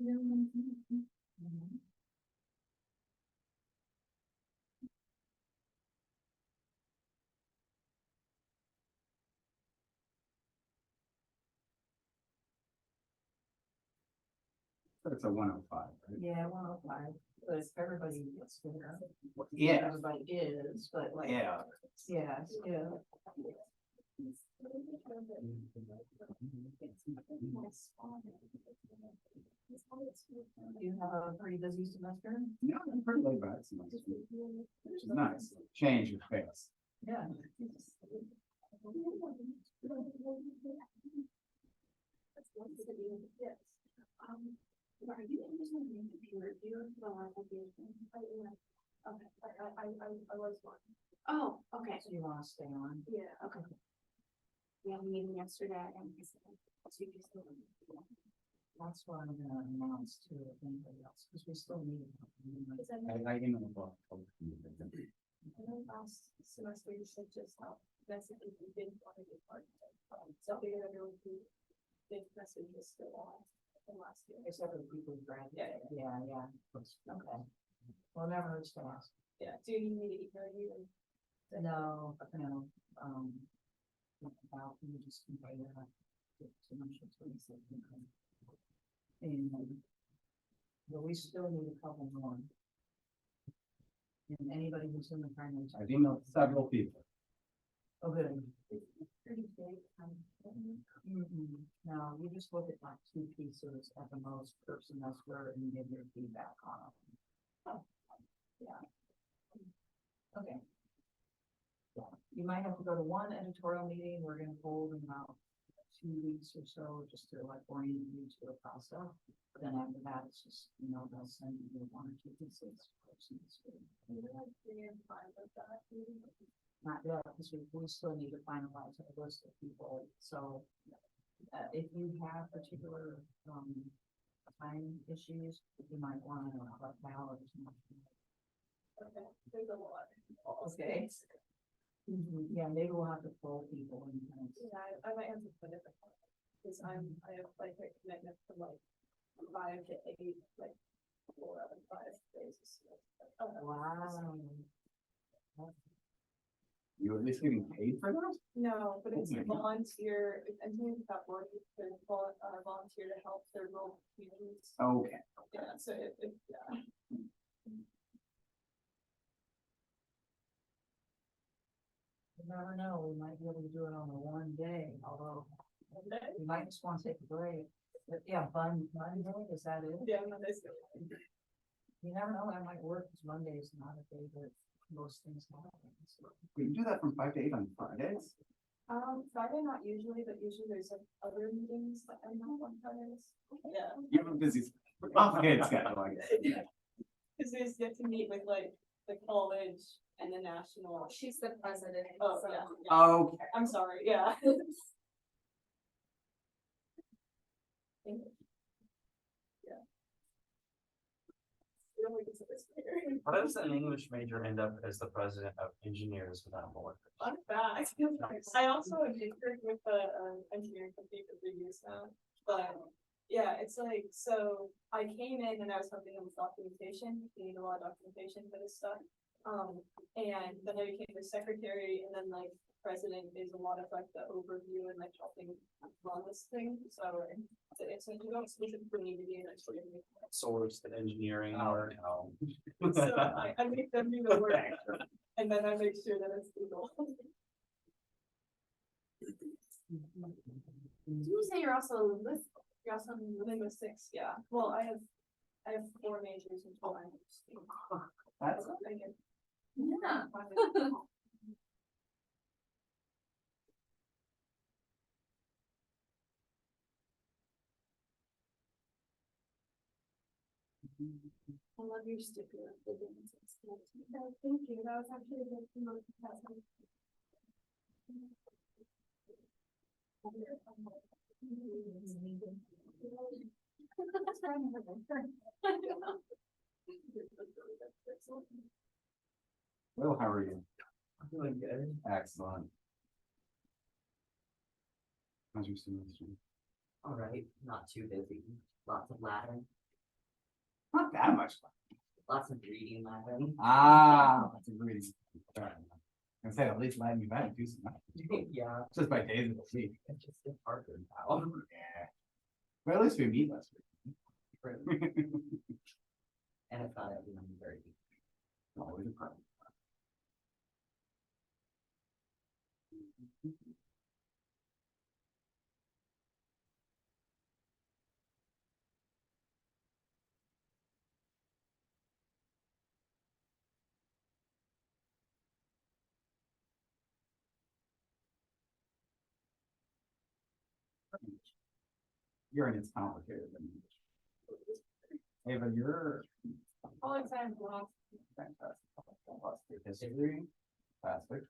It's a 105, right? Yeah, 105, but if everybody gets there. Yeah. Everybody is, but like. Yeah. Yeah, yeah. You have a pretty busy semester? Yeah, I'm pretty laid back semester, which is nice. Change is fast. Yeah. Are you interested in the peer review for the application? Okay, I was one. Oh, okay. So you wanna stay on? Yeah, okay. We had a meeting yesterday and That's what I'm gonna announce to anybody else, because we still need. I you know about. I know last semester you said just how message if you didn't want to be part of it. So I figured everyone who did message was still on from last year. Except for the people who graduated. Yeah. Yeah. Okay. Well, never hurts to ask. Yeah, do you need to email you? No, about, you just compare that to mention 26. And, but we still need a couple more. And anybody who's in the primary. I've emailed several people. Oh, good. Pretty big. No, you just look at like 2 pieces at the most per semester and give your feedback on them. Oh, yeah. Okay. Yeah, you might have to go to one editorial meeting we're gonna hold in about 2 weeks or so, just to like orient you to the process. But then after that, it's just, they'll send you 1 or 2 pieces. Not yet, because we still need to finalize a list of people, so if you have particular time issues, you might want to cut out or something. Okay, there's a lot. Okay. Yeah, maybe we'll have to pull people in. Yeah, I might have to put different one, because I have like a commitment from like 5 to 8, like 4 out of 5 days. Wow. You're at least getting paid for that? No, but it's Oh my God. volunteer, I'm doing that work, to volunteer to help their local communities. Okay. Yeah, so yeah. You never know, we might be able to do it on the one day, although we might just want to take a break. But yeah, Monday, is that it? Yeah, Monday's good. You never know, that might work, because Monday is not a day that most things happen. So. We can do that from 5 to 8 on Fridays? Friday not usually, but usually there's like other meetings that I have on Fridays. Yeah. You have a busy, complicated schedule, I guess. Cause we just get to meet with like the college and the national. She's the president. Oh, so, yeah. Okay. I'm sorry, yeah. Yeah. How does an English major end up as the president of engineers without more? Fun fact. I also interned with the engineering company for 3 years now, but yeah, it's like, so I came in and I was helping them with documentation. You need a lot of documentation for this stuff. And then I became the secretary, and then like president is a lot of like the overview and like helping run this thing. So it's like you don't specifically need to be an engineer. Source the engineering or no. So I make them do the work, and then I make sure that it's legal. You say you're also linguistics, yeah. Well, I have 4 majors in 2 languages. That's Yeah. I love your sticker. Thank you. That was actually a good most Well, how are you? I'm doing good. Excellent. How's your semester? All right, not too busy. Lots of Latin. Not that much. Lots of reading Latin. Ah, that's a great. I'm gonna say at least Latin, you've had to do some, Yeah, just by days of the week. it's just get harder now. Yeah. But at least we meet less week. And it's not everyone very. Always a problem. Urine is complicated than English. Ava, you're All the time, well, fantastic. History, plastic.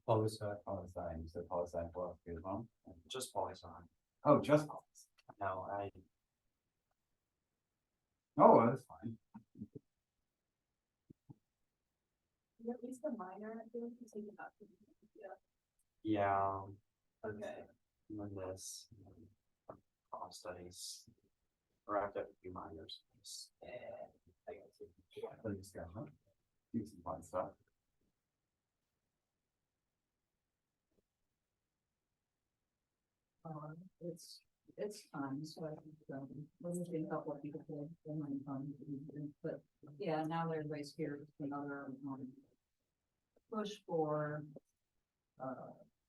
Poli-sci. Poli-sci, and you said poli-sci and philosophy as well? Just poli-sci. Oh, just poli-sci. No, Oh, well, that's fine. at least a minor, I feel like you take it up. Yeah, yeah. okay. And this. Studies. Wrapped up a few minors. I got you. So you just got, huh? Do some fun stuff. It's fun, so I think, there's been a couple of people that have been fun, but yeah, now everybody's here with another, push for,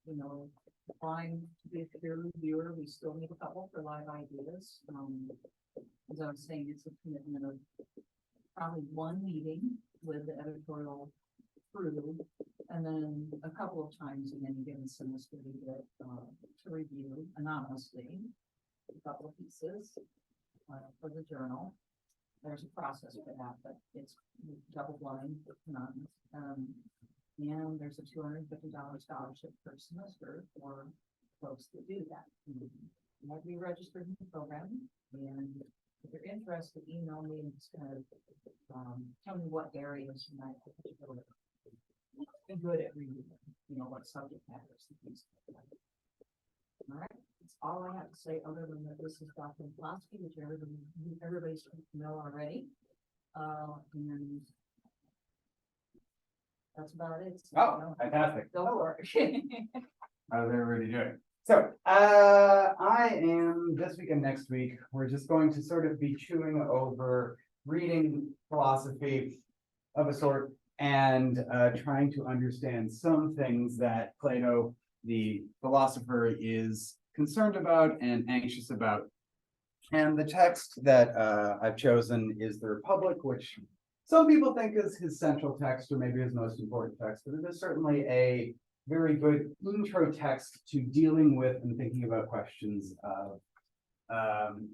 you know, applying to be a peer reviewer. We still need a couple for live ideas. As I was saying, it's a commitment of probably one meeting with the editorial crew, and then a couple of times in any given semester we get to review anonymously a couple of pieces for the journal. There's a process for that, but it's double blind, anonymous. And there's a $250 scholarship per semester for folks that do that. You have to be registered in the program, and if you're interested, email me and it's gonna tell me what areas you might be good at reading, you know, what subject matters. All right, that's all I have to say, other than that this is Dr. Plosky, which everybody's know already. And that's about it. So, Oh, fantastic. go for it. How's everybody doing? So, I am this week and next week, we're just going to sort of be chewing over reading philosophy of a sort and trying to understand some things that Plato, the philosopher, is concerned about and anxious about. And the text that I've chosen is the Republic, which some people think is his central text or maybe his most important text, but it is certainly a very good intro text to dealing with and thinking about questions of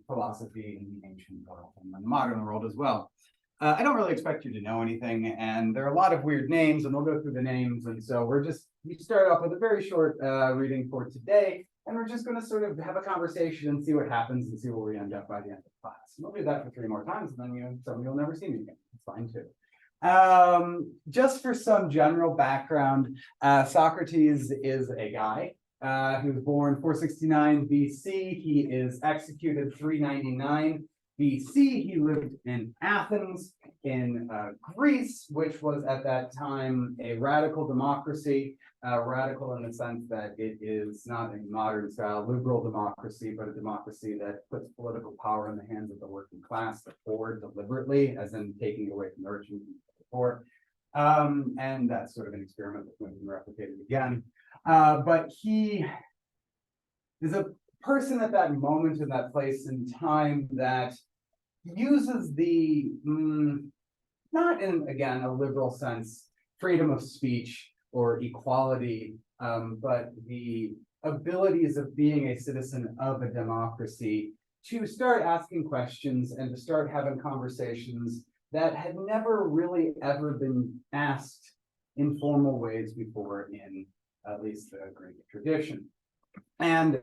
philosophy in the ancient world and the modern world as well. I don't really expect you to know anything, and there are a lot of weird names, and we'll go through the names. And so we start off with a very short reading for today, and we're just going to sort of have a conversation and see what happens and see where we end up by the end of the class. And we'll do that for 3 more times, and then you'll never see me again. It's fine too. Just for some general background, Socrates is a guy who was born 469 BC. He is executed 399 BC. He lived in Athens in Greece, which was at that time a radical democracy, radical in the sense that it is not a modern style liberal democracy, but a democracy that puts political power in the hands of the working class, the poor, deliberately, as in taking away from the rich and the poor. And that's sort of an experiment that's going to be replicated again. But he is a person at that moment in that place in time that uses the, not in, again, a liberal sense, freedom of speech or equality, but the abilities of being a citizen of a democracy to start asking questions and to start having conversations that had never really ever been asked in formal ways before in at least the Greek tradition. And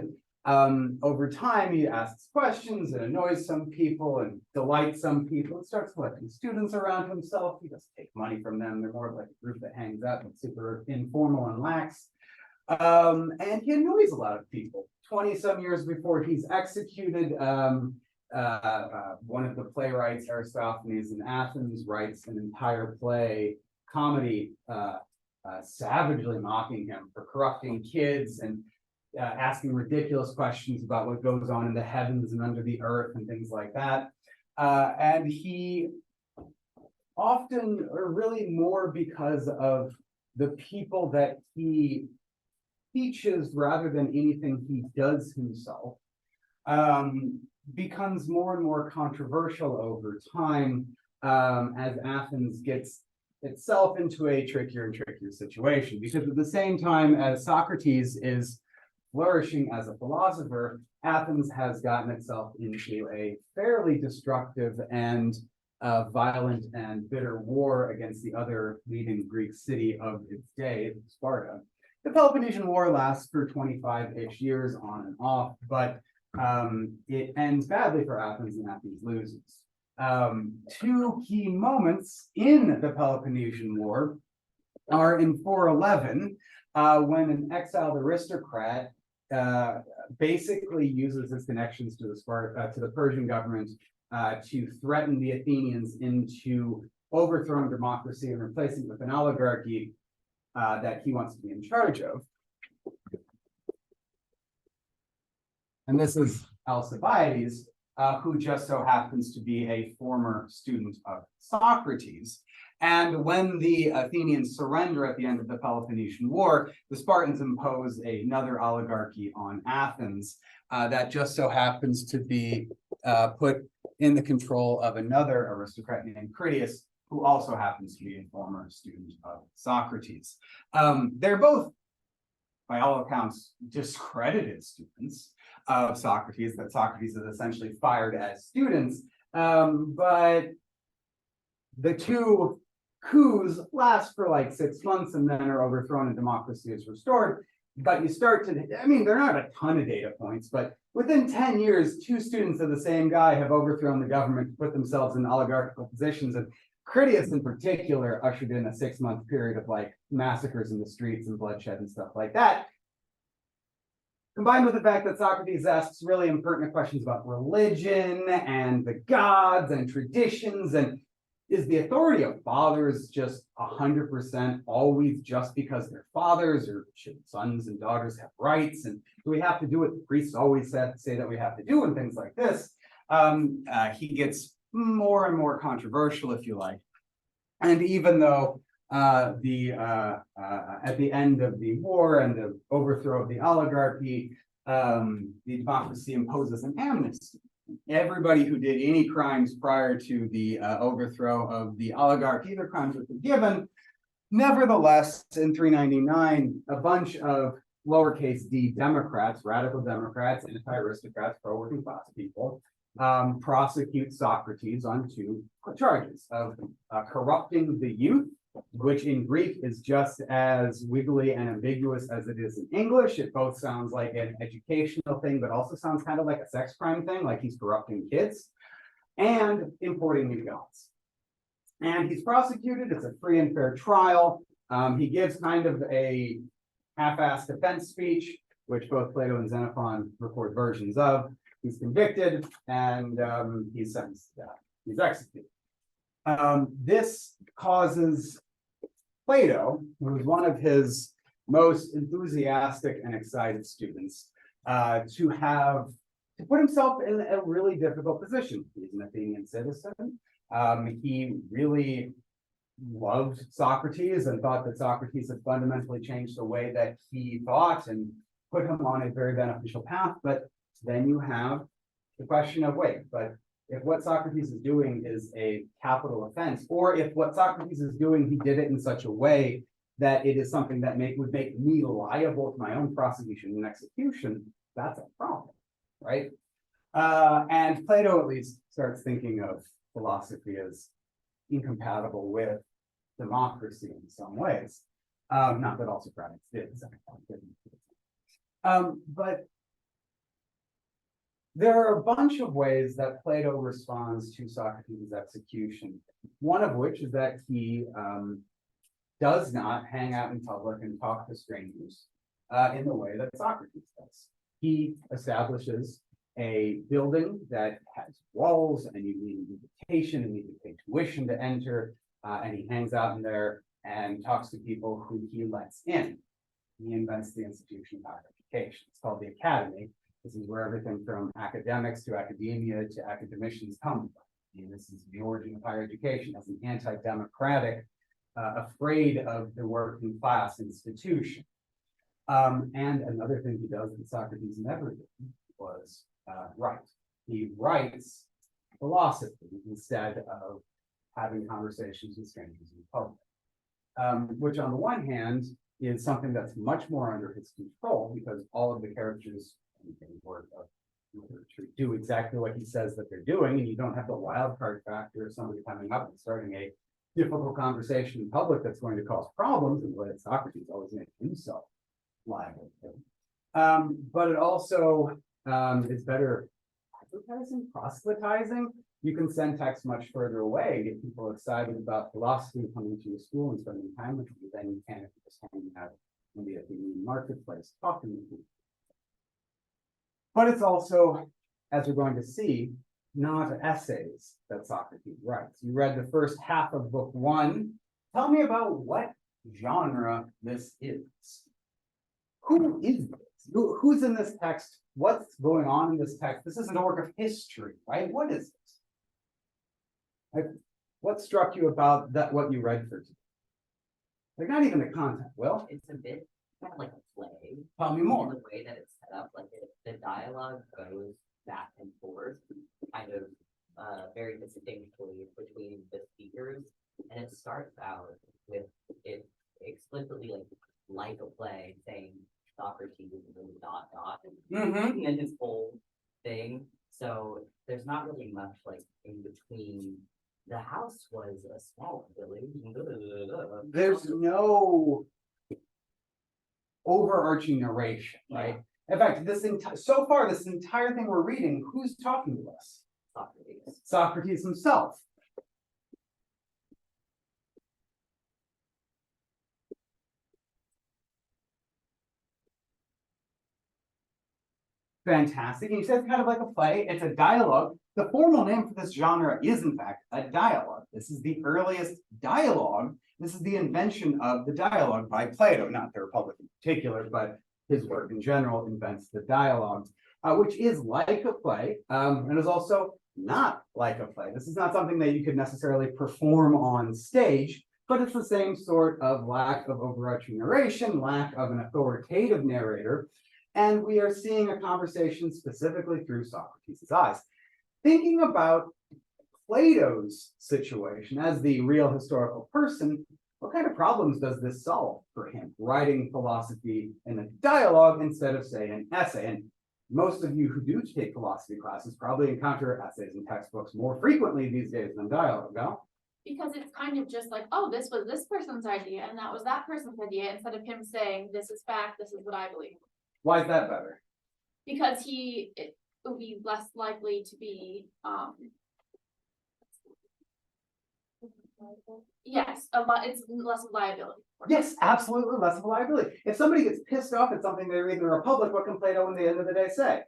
over time, he asks questions and annoys some people and delights some people and starts collecting students around himself. He doesn't take money from them. They're more like a group that hangs out and super informal and lax. And he annoys a lot of people. 20 some years before he's executed, one of the playwrights, Aristophanes in Athens, writes an entire play comedy, savagely mocking him for corrupting kids and asking ridiculous questions about what goes on in the heavens and under the earth and things like that. And he often, or really more because of the people that he teaches rather than anything he does himself, becomes more and more controversial over time, as Athens gets itself into a trickier and trickier situation. Because at the same time as Socrates is flourishing as a philosopher, Athens has gotten itself into a fairly destructive and violent and bitter war against the other leading Greek city of its day, Sparta. The Peloponnesian War lasts for 25-ish years on and off, but it ends badly for Athens and Athens loses. Two key moments in the Peloponnesian War are in 411, when an exiled aristocrat basically uses his connections to the Persian government to threaten the Athenians into overthrowing democracy and replacing it with an oligarchy that he wants to be in charge of. And this is Alcibiades, who just so happens to be a former student of Socrates. And when the Athenians surrender at the end of the Peloponnesian War, the Spartans impose another oligarchy on Athens that just so happens to be put in the control of another aristocrat named Critias, who also happens to be a former student of Socrates. They're both, by all accounts, discredited students of Socrates, that Socrates is essentially fired as students. But the two coups last for like 6 months and then are overthrown and democracy is restored. But you start to, I mean, there are not a ton of data points, but within 10 years, two students of the same guy have overthrown the government to put themselves in oligarchical positions. And Critias in particular ushered in a 6-month period of like massacres in the streets and bloodshed and stuff like that. Combined with the fact that Socrates asks really impertinent questions about religion and the gods and traditions, and is the authority of fathers just 100% always just because they're fathers, or should sons and daughters have rights? And do we have to do what the priests always say that we have to do and things like this? He gets more and more controversial, if you like. And even though at the end of the war and the overthrow of the oligarchy, the democracy imposes an amnesty. Everybody who did any crimes prior to the overthrow of the oligarchy, their crimes were forgiven. Nevertheless, in 399, a bunch of lowercase d Democrats, radical Democrats, anti-aristocrats, pro-working class people, prosecute Socrates on 2 charges of corrupting the youth, which in Greek is just as wiggly and ambiguous as it is in English. It both sounds like an educational thing, but also sounds kind of like a sex crime thing, like he's corrupting kids, and importing new gods. And he's prosecuted. It's a free and fair trial. He gives kind of a half-assed defense speech, which both Plato and Xenophon record versions of. He's convicted, and he's sentenced to death. He's executed. This causes Plato, who was one of his most enthusiastic and excited students, to put himself in a really difficult position. He's an Athenian citizen. He really loved Socrates and thought that Socrates had fundamentally changed the way that he thought and put him on a very beneficial path. But then you have the question of, wait, but if what Socrates is doing is a capital offense, or if what Socrates is doing, he did it in such a way that it is something that would make me liable to my own prosecution and execution, that's a problem, right? And Plato at least starts thinking of philosophy as incompatible with democracy in some ways. Not that all Socratics did. But there are a bunch of ways that Plato responds to Socrates' execution. One of which is that he does not hang out in public and talk to strangers in the way that Socrates does. He establishes a building that has walls and you need an invitation and you need to pay tuition to enter. And he hangs out in there and talks to people who he lets in. He invents the institution of higher education. It's called the academy. This is where everything from academics to academia to academicians come from. And this is the origin of higher education as an anti-democratic, afraid of the working class institution. And another thing he does that Socrates never did was write. He writes philosophy instead of having conversations with strangers in public. Which on the one hand is something that's much more under his control because all of the characters in work of literature do exactly what he says that they're doing, and you don't have the wild card factor of somebody coming up and starting a difficult conversation in public that's going to cause problems, and what Socrates always made himself liable to. But it also is better advertising, proselytizing. You can send text much further away, get people excited about philosophy, coming to your school and spending time with you than you can if you're just hanging out in the marketplace talking to people. But it's also, as we're going to see, not essays that Socrates writes. You read the first half of book 1. Tell me about what genre this is. Who is this? Who's in this text? What's going on in this text? This isn't a work of history, right? What is this? Like, what struck you about that? What you read for today? Like, not even the content. Well, It's a bit kind of like a play. tell me In more. the way that it's set up, like the dialogue goes back and forth, kind of very distinctly between the speakers, and it starts out with it explicitly like a play saying Socrates and dot dot, Mm-hmm. and his whole thing. So there's not really much like in between. The house was a small village. There's no overarching narration, right? In fact, so far, this entire thing we're reading, who's talking to us? Socrates. Socrates himself. Fantastic. And you said it's kind of like a play. It's a dialogue. The formal name for this genre is, in fact, a dialogue. This is the earliest dialogue. This is the invention of the dialogue by Plato, not the Republic in particular, but his work in general invents the dialogue, which is like a play, and is also not like a play. This is not something that you could necessarily perform on stage, but it's the same sort of lack of overarching narration, lack of an authoritative narrator. And we are seeing a conversation specifically through Socrates' eyes. Thinking about Plato's situation as the real historical person, what kind of problems does this solve for him? Writing philosophy in a dialogue instead of, say, an essay. And most of you who do take philosophy classes probably encounter essays in textbooks more frequently these days than dialogue, no? Because it's kind of just like, oh, this was this person's idea and that was that person's idea, instead of him saying, this is fact, this is what I believe. Why is that better? Because it would be less likely to be, yes, it's less liability. Yes, absolutely, less of a liability. If somebody gets pissed off at something they read in the Republic, what can Plato at the end of the day say?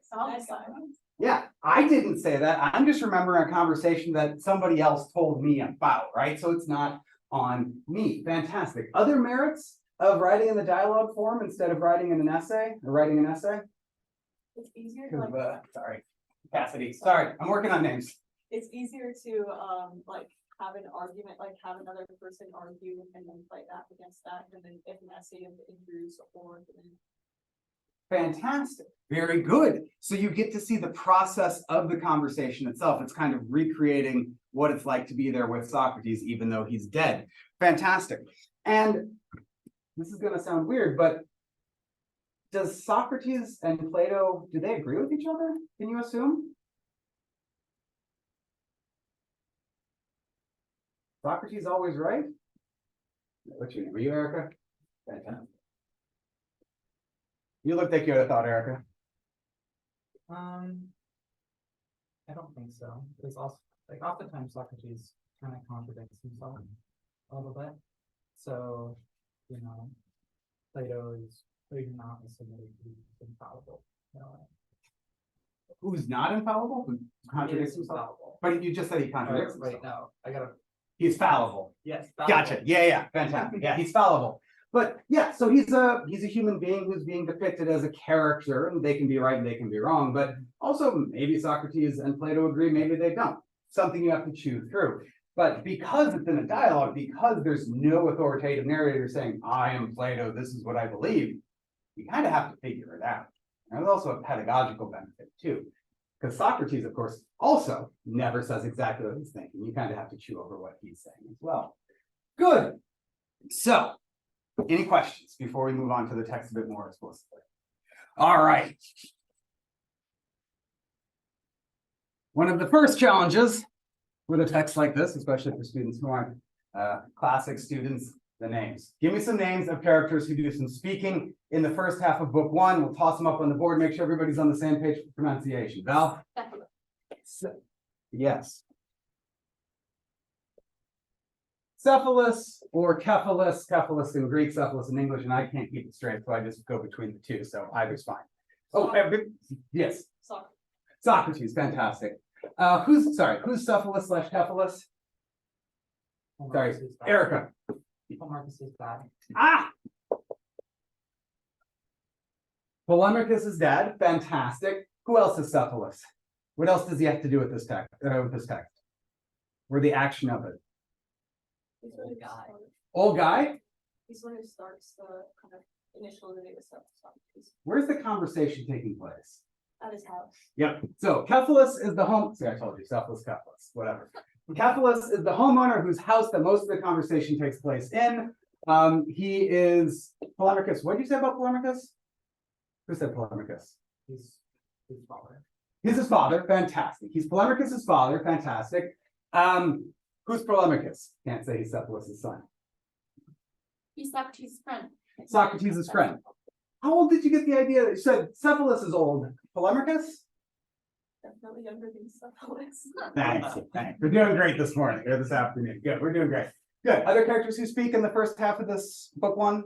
Yeah, I didn't say that. I'm just remembering a conversation that somebody else told me about, right? So it's not on me. Fantastic. Other merits of writing in the dialogue form instead of writing in an essay or writing an essay? It's easier to like, Sorry, Cassidy. Sorry, I'm working on names. it's easier to like have an argument, like have another person argue and then fight back against that, and then if an essay of Andrews or Fantastic. Very good. So you get to see the process of the conversation itself. It's kind of recreating what it's like to be there with Socrates, even though he's dead. Fantastic. And this is going to sound weird, but does Socrates and Plato, do they agree with each other? Can you assume? Socrates always right? What's your name? Are you Erica? Fantastic. You looked like you had a thought, Erica. I don't think so. There's also like oftentimes Socrates kind of contradicts himself a little bit. So, Plato is not submitted to infallible. Who's not infallible? Who contradicts Is himself? infallible. But you just said he contradicts Wait, himself. no, I gotta, He's fallible. yes. Gotcha. Yeah, fantastic. Yeah, he's fallible. But yeah, so he's a human being who's being depicted as a character, and they can be right and they can be wrong. But also maybe Socrates and Plato agree, maybe they don't. Something you have to chew through. But because it's in a dialogue, because there's no authoritative narrator saying, I am Plato, this is what I believe, you kind of have to figure it out. And there's also a pedagogical benefit too. Because Socrates, of course, also never says exactly what he's thinking. You kind of have to chew over what he's saying as well. Good. So, any questions before we move on to the text a bit more explicitly? All right. One of the first challenges with a text like this, especially for students who aren't classic students, the names. Give me some names of characters who do some speaking in the first half of book 1. We'll toss them up on the board, make sure everybody's on the same page for pronunciation. Val? Yes. Cephalus or Cephalus, Cephalus in Greek, Cephalus in English, and I can't keep it straight, so I just go between the two, so either's fine. Oh, yes, Soccer. Socrates, fantastic. Who's Cephalus / Cephalus? Sorry, Erica. Marcus is bad. Ah! Polemachus' dad, fantastic. Who else is Cephalus? What else does he have to do with this text? Or the action of it? He's one who Guy. Old guy? He's one who starts the kind of initial data stuff. Where's the conversation taking place? At his house. Yep. So Cephalus is the home. See, I told you, Cephalus, whatever. Cephalus is the homeowner whose house that most of the conversation takes place in. He is Polemachus. What did you say about Polemachus? Who said Polemachus? He's his father. He's his father. Fantastic. He's Polemachus' father. Fantastic. Who's Polemachus? Can't say he's Cephalus' son. He's Socrates' friend. Socrates' friend. How old did you get the idea that you said Cephalus is old? Polemachus? Definitely younger than Cephalus. Thanks. We're doing great this morning or this afternoon. Good. We're doing great. Good. Other characters who speak in the first half of this book 1?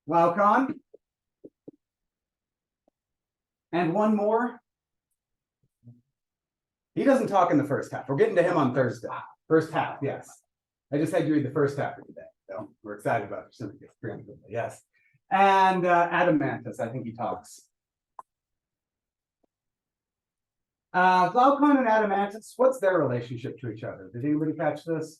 Glaucon. And one more. He doesn't talk in the first half. We're getting to him on Thursday. First half, yes. I just had you read the first half of today. So we're excited about it. Yes. And Adamantus, I think he talks. Glaucon and Adamantus, what's their relationship to each other? Did anybody catch this?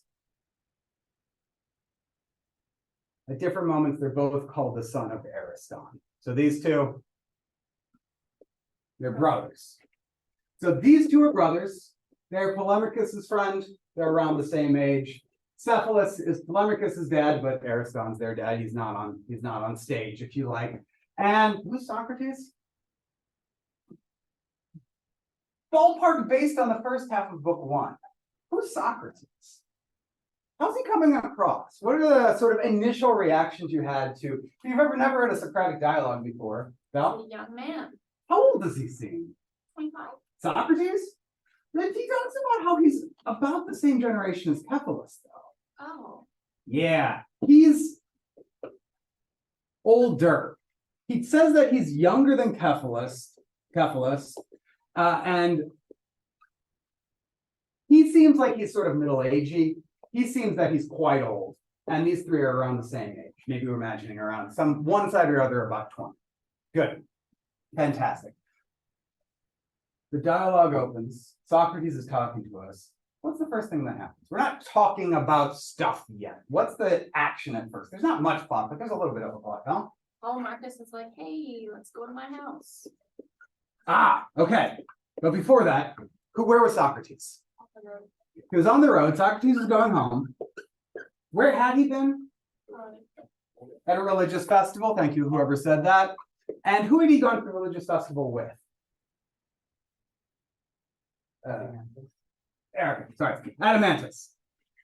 At different moments, they're both called the son of Ariston. So these two, they're brothers. So these two are brothers. They're Polemachus' friend. They're around the same age. Cephalus is Polemachus' dad, but Ariston's their dad. He's not on stage, if you like. And who's Socrates? Ballpark based on the first half of book 1. Who's Socrates? How's he coming across? What are the sort of initial reactions you had to, if you've never heard a Socratic dialogue before, Val? A young man, How old does he seem? 25. Socrates? Then he talks about how he's about the same generation as Cephalus, though. Oh, Yeah, he's older. He says that he's younger than Cephalus, and he seems like he's sort of middle-agey. He seems that he's quite old, and these three are around the same age. Maybe we're imagining around one side or other about 20. Good, fantastic. The dialogue opens. Socrates is talking to us. What's the first thing that happens? We're not talking about stuff yet. What's the action at first? There's not much plot, but there's a little bit of a plot, huh? oh, Marcus is like, hey, let's go to my house. Ah, okay. But before that, where was Socrates? He was on the road. Socrates was going home. Where had he been? At a religious festival. Thank you, whoever said that. And who had he gone to the religious festival with? Adamantus.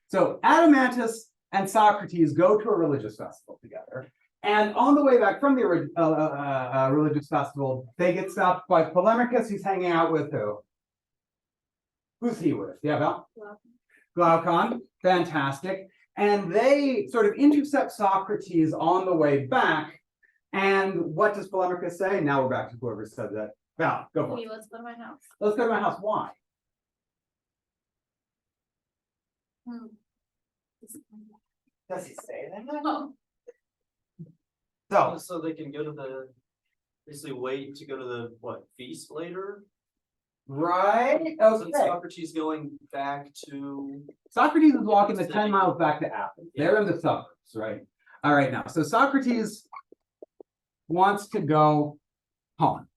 So Adamantus and Socrates go to a religious festival together. And on the way back from the religious festival, they get stopped by Polemachus. He's hanging out with who? Who's he with? Yeah, Val? Glaucon. Fantastic. And they sort of intercept Socrates on the way back. And what does Polemachus say? Now we're back to whoever said that Val, go for Okay, it. let's go to my house. Let's go to my house. Why? Hmm. Does he say that? Oh, So, So they can go to the, basically wait to go to the, what, feast later? right, Since okay. Socrates going back to, Socrates is walking the 10 miles back to Athens. They're in the suburbs, right? All right, now, so Socrates wants to go home.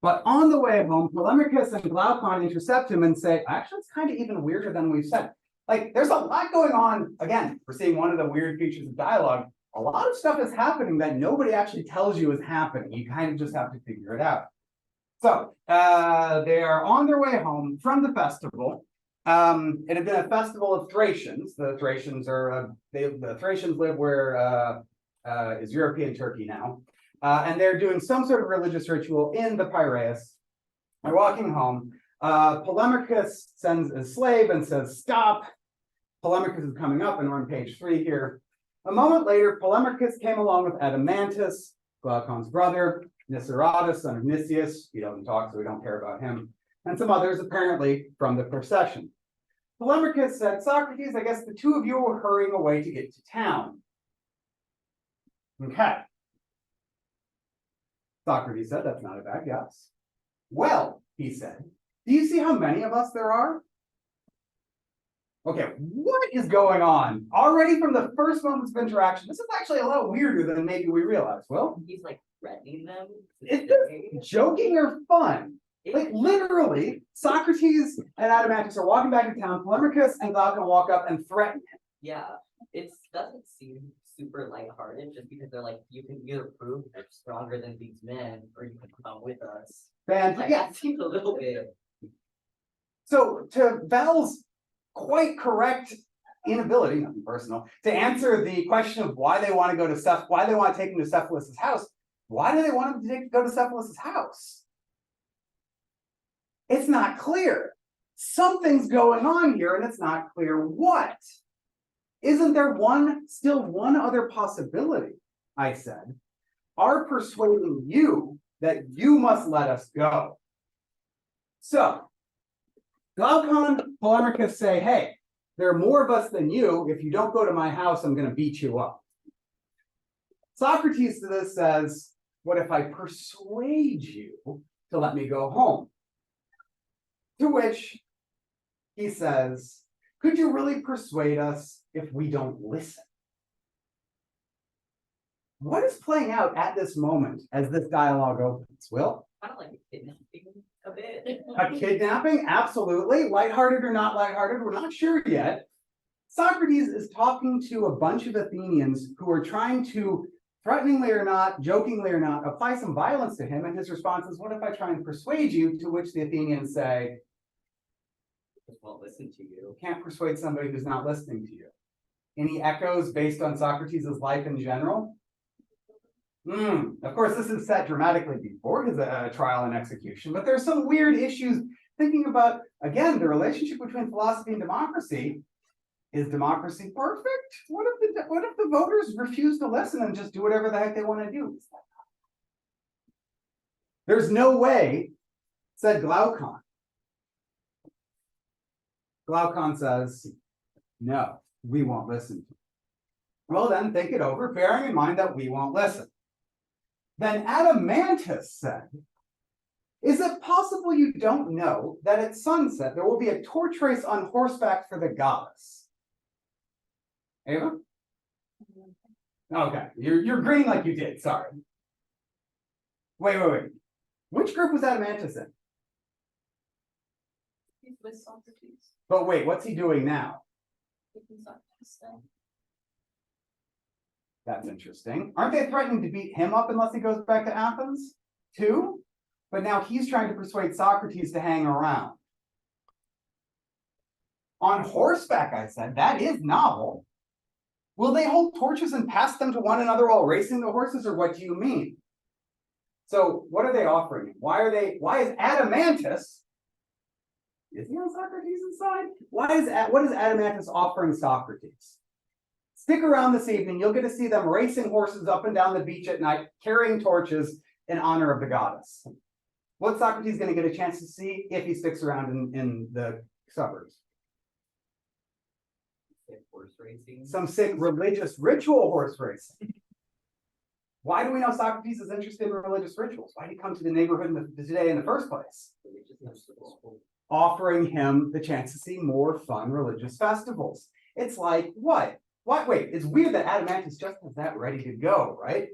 But on the way home, Polemarchus and Glaucon intercept him and say, actually, it's kind of even weirder than we've said. Like, there's a lot going on. Again, we're seeing one of the weird features of dialogue. A lot of stuff is happening that nobody actually tells you is happening. You kind of just have to figure it out. So they are on their way home from the festival. It had been a festival of Thracians. The Thracians are the Thracians live where is European Turkey now, and they're doing some sort of religious ritual in the Piraeus. They're walking home. Polemarchus sends a slave and says, "Stop." Polemarchus is coming up, and we're on page 3 here. A moment later, Polemarchus came along with Adamantus, Glaucon's brother, Niceratus, son of Nicias. He doesn't talk, so we don't care about him, and some others apparently from the procession. Polemarchus said, "Socrates, I guess the two of you were hurrying away to get to town." Okay. Socrates said, "That's not a bad guess." "Well," he said, "do you see how many of us there are?" Okay, what is going on? Already from the first moments of interaction, this is actually a lot weirder than maybe we realized. Well, He's like threatening them. is this joking or fun? Like literally, Socrates and Adamantus are walking back to town. Polemarchus and Glaucon walk up and threaten him. Yeah, it doesn't seem super lighthearted just because they're like, you can either prove you're stronger than these men or you can come with us. Like, Yeah. that seems a little bit. So to Val's quite correct inability, nothing personal, to answer the question of why they want to go to why they want to take him to Cephalus's house. Why do they want him to go to Cephalus's house? It's not clear. Something's going on here, and it's not clear what. Isn't there still one other possibility? I said, are persuading you that you must let us go. So Glaucon, Polemarchus say, "Hey, there are more of us than you. If you don't go to my house, I'm going to beat you up." Socrates to this says, "What if I persuade you to let me go home?" To which he says, "Could you really persuade us if we don't listen?" What is playing out at this moment as this dialogue opens? Will? Kind of like a kidnapping a bit. A kidnapping? Absolutely. Lighthearted or not lighthearted, we're not sure yet. Socrates is talking to a bunch of Athenians who are trying to, threateningly or not, jokingly or not, apply some violence to him. And his response is, "What if I try and persuade you?" To which the Athenians say, Just won't listen to you. "You can't persuade somebody who's not listening to you." Any echoes based on Socrates' life in general? Of course, this is set dramatically before his trial and execution, but there's some weird issues thinking about, again, the relationship between philosophy and democracy. Is democracy perfect? What if the voters refuse to listen and just do whatever the heck they want to do? There's no way, said Glaucon. Glaucon says, "No, we won't listen to you." Well, then think it over, bearing in mind that we won't listen. Then Adamantus said, "Is it possible you don't know that at sunset there will be a torch race on horseback for the goddess?" Ava? Okay, you're grinning like you did, sorry. Wait. Which group was Adamantus in? He's with Socrates. But wait, what's he doing now? Taking Socrates stuff. That's interesting. Aren't they threatening to beat him up unless he goes back to Athens, too? But now he's trying to persuade Socrates to hang around. On horseback, I said, that is novel. Will they hold torches and pass them to one another while racing the horses, or what do you mean? So what are they offering him? Why is Adamantus, is he on Socrates' side? What is Adamantus offering Socrates? Stick around this evening, you'll get to see them racing horses up and down the beach at night, carrying torches in honor of the goddess. What's Socrates gonna get a chance to see if he sticks around in the suburbs? Like horse racing. Some sick religious ritual horse racing. Why do we know Socrates is interested in religious rituals? Why did he come to the neighborhood today in the first place? Religious festival. Offering him the chance to see more fun religious festivals. It's like, what? What? Wait, it's weird that Adeimantus just has that ready to go, right?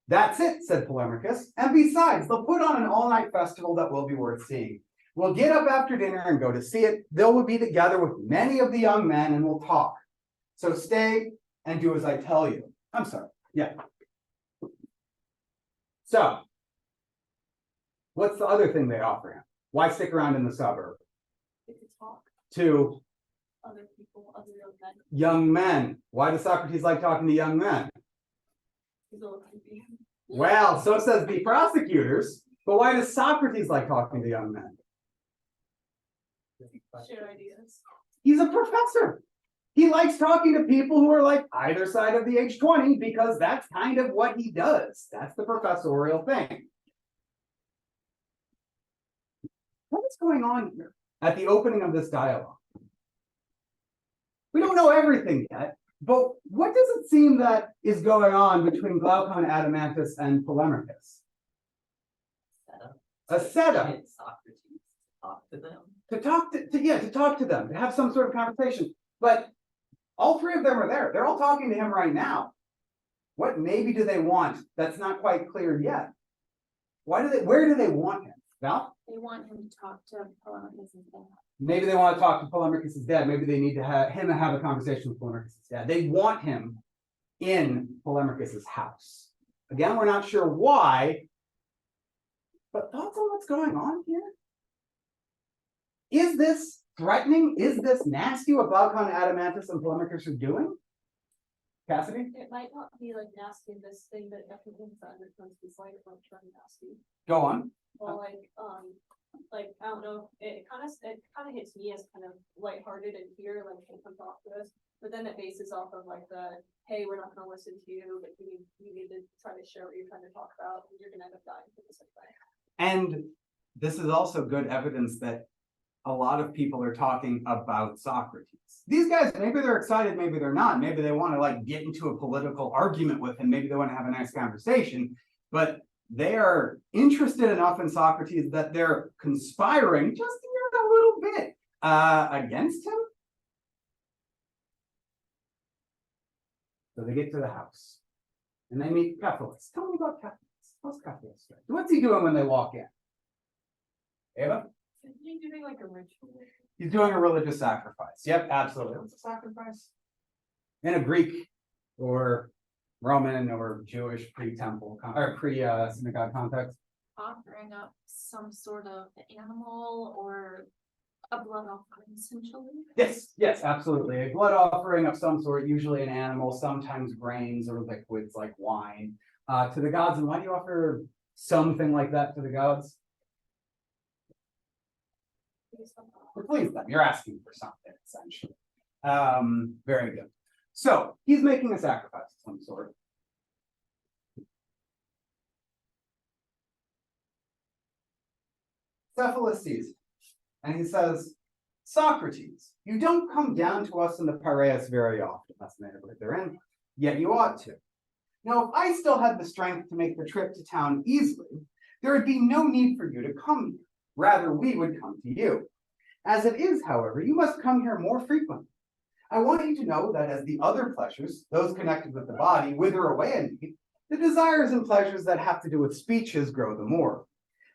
That's it, said Polemarchus. And besides, they'll put on an all-night festival that will be worth seeing. We'll get up after dinner and go to see it. They'll be together with many of the young men and we'll talk. So stay and do as I tell you. I'm sorry. Yeah. So, what's the other thing they offer him? Why stick around in the suburb? Get to talk To to other people, other young men. young men. Why does Socrates like talking to young men? He's a little creepy. Well, so says the prosecutors. But why does Socrates like talking to young men? Share ideas. He's a professor. He likes talking to people who are like either side of the age 20 because that's kind of what he does. That's the professorial thing. What is going on here at the opening of this dialogue? We don't know everything yet, but what does it seem that is going on between Glaucon, Adeimantus, and Polemarchus? A setup. Get Socrates to talk to them. To talk to them, to have some sort of conversation. But all three of them are there. They're all talking to him right now. What maybe do they want? That's not quite clear yet. Where do they want him? Val? They want him to talk to Polemarchus and dad. Maybe they want to talk to Polemarchus' dad. Maybe they need to have him have a conversation with Polemarchus' dad. They want him in Polemarchus' house. Again, we're not sure why, but thoughts on what's going on here? Is this threatening? Is this nasty what Glaucon, Adeimantus, and Polemarchus are doing? Cassidy? It might not be like nasty in this thing, but definitely the undertones is like turn nasty. Go on. Well, like I don't know, it kind of hits me as kind of lighthearted and here, like they come talk to us, but then it bases off of like the hey, we're not going to listen to you, but you need to try to share what you're trying to talk about, and you're going to end up dying for this anyway. And this is also good evidence that a lot of people are talking about Socrates. These guys, maybe they're excited, maybe they're not. Maybe they want to like get into a political argument with him. Maybe they want to have a nice conversation, but they are interested enough in Socrates that they're conspiring just even a little bit against him. So they get to the house and they meet Cephalus. Tell me about Cephalus. What's Cephalus? What's he doing when they walk in? Ava? Is he doing like a ritual? He's doing a religious sacrifice. Yep, absolutely. What's a sacrifice? In a Greek or Roman or Jewish pre-temple or pre-synagogue context. Offering up some sort of animal or a blood offering, essentially. Yes, absolutely. A blood offering of some sort, usually an animal, sometimes grains or liquids like wine, to the gods. And why do you offer something like that to the gods? To please them. You're asking for something, essentially. Very good. So he's making a sacrifice of some sort. Cephalus sees it, and he says, Socrates, you don't come down to us in the Piraeus very often. That's the neighborhood they're in, yet you ought to. Now, if I still had the strength to make the trip to town easily, there would be no need for you to come here. Rather, we would come to you. As it is, however, you must come here more frequently. I want you to know that as the other pleasures, those connected with the body, wither away indeed, the desires and pleasures that have to do with speeches grow the more.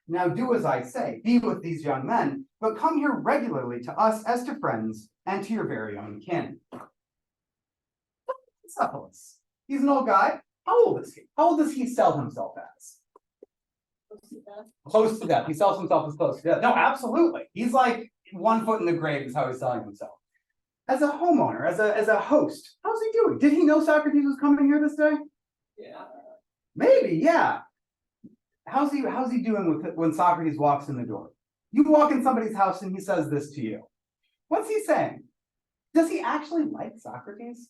Now do as I say, be with these young men, but come here regularly to us as to friends and to your very own kin. Cephalus. He's an old guy. How old is he? How old does he sell himself as? Close to death. He sells himself as close to death. No, absolutely. He's like 1 foot in the grave is how he's selling himself. As a homeowner, as a host, how's he doing? Did he know Socrates was coming here this day? Yeah. Maybe, yeah. How's he doing with it when Socrates walks in the door? You walk in somebody's house and he says this to you. What's he saying? Does he actually like Socrates?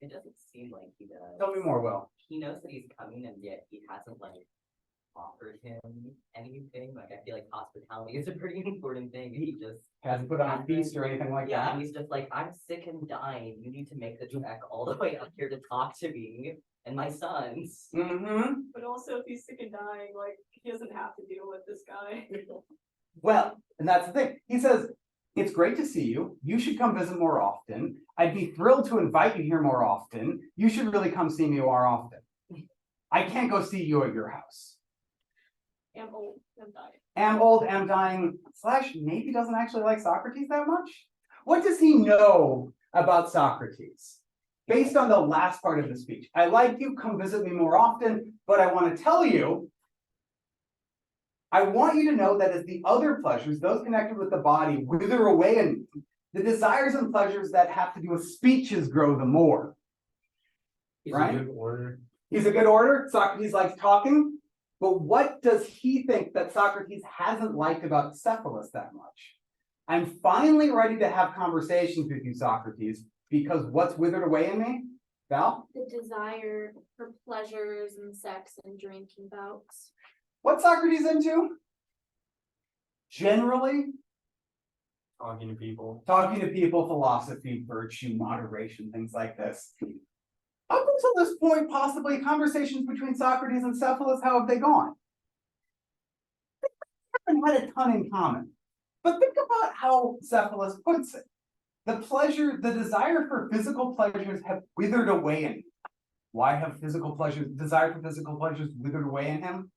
It doesn't seem like he does. Tell me more, Will. He knows that he's coming and yet he hasn't like offered him anything. Like, I feel like hospitality is a pretty important thing. He just, Hasn't put on a feast or anything like yeah, that. he's just like, I'm sick and dying. You need to make the trek all the way up here to talk to me and my sons. Mm-hmm. But also, if he's sick and dying, like, he doesn't have to deal with this guy. Well, and that's the thing. He says, it's great to see you. You should come visit more often. I'd be thrilled to invite you here more often. You should really come see me more often. I can't go see you at your house. I'm old, I'm dying. Am old, am dying, / maybe doesn't actually like Socrates that much. What does he know about Socrates? Based on the last part of the speech, I like you, come visit me more often, but I want to tell you, I want you to know that as the other pleasures, those connected with the body, wither away, and the desires and pleasures that have to do with speeches grow the more. He's Right? a good order. He's a good order. Socrates likes talking. But what does he think that Socrates hasn't liked about Cephalus that much? I'm finally ready to have conversations with you, Socrates, because what's withered away in me? Val? The desire for pleasures and sex and drinking bouts. What's Socrates into? Generally, Talking to people. talking to people, philosophy, virtue, moderation, things like this. Up until this point, possibly conversations between Socrates and Cephalus, how have they gone? They haven't had a ton in common. But think about how Cephalus puts it. The desire for physical pleasures have withered away in him. Why have desire for physical pleasures withered away in him?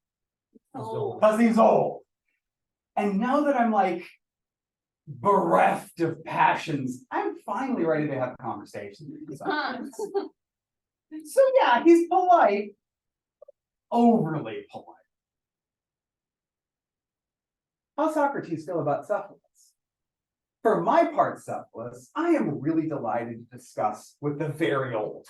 Because he's old. And now that I'm like bereft of passions, I'm finally ready to have conversations with you, Socrates. So yeah, he's polite, overly polite. How's Socrates feel about Cephalus? For my part, Cephalus, I am really delighted to discuss with the very old.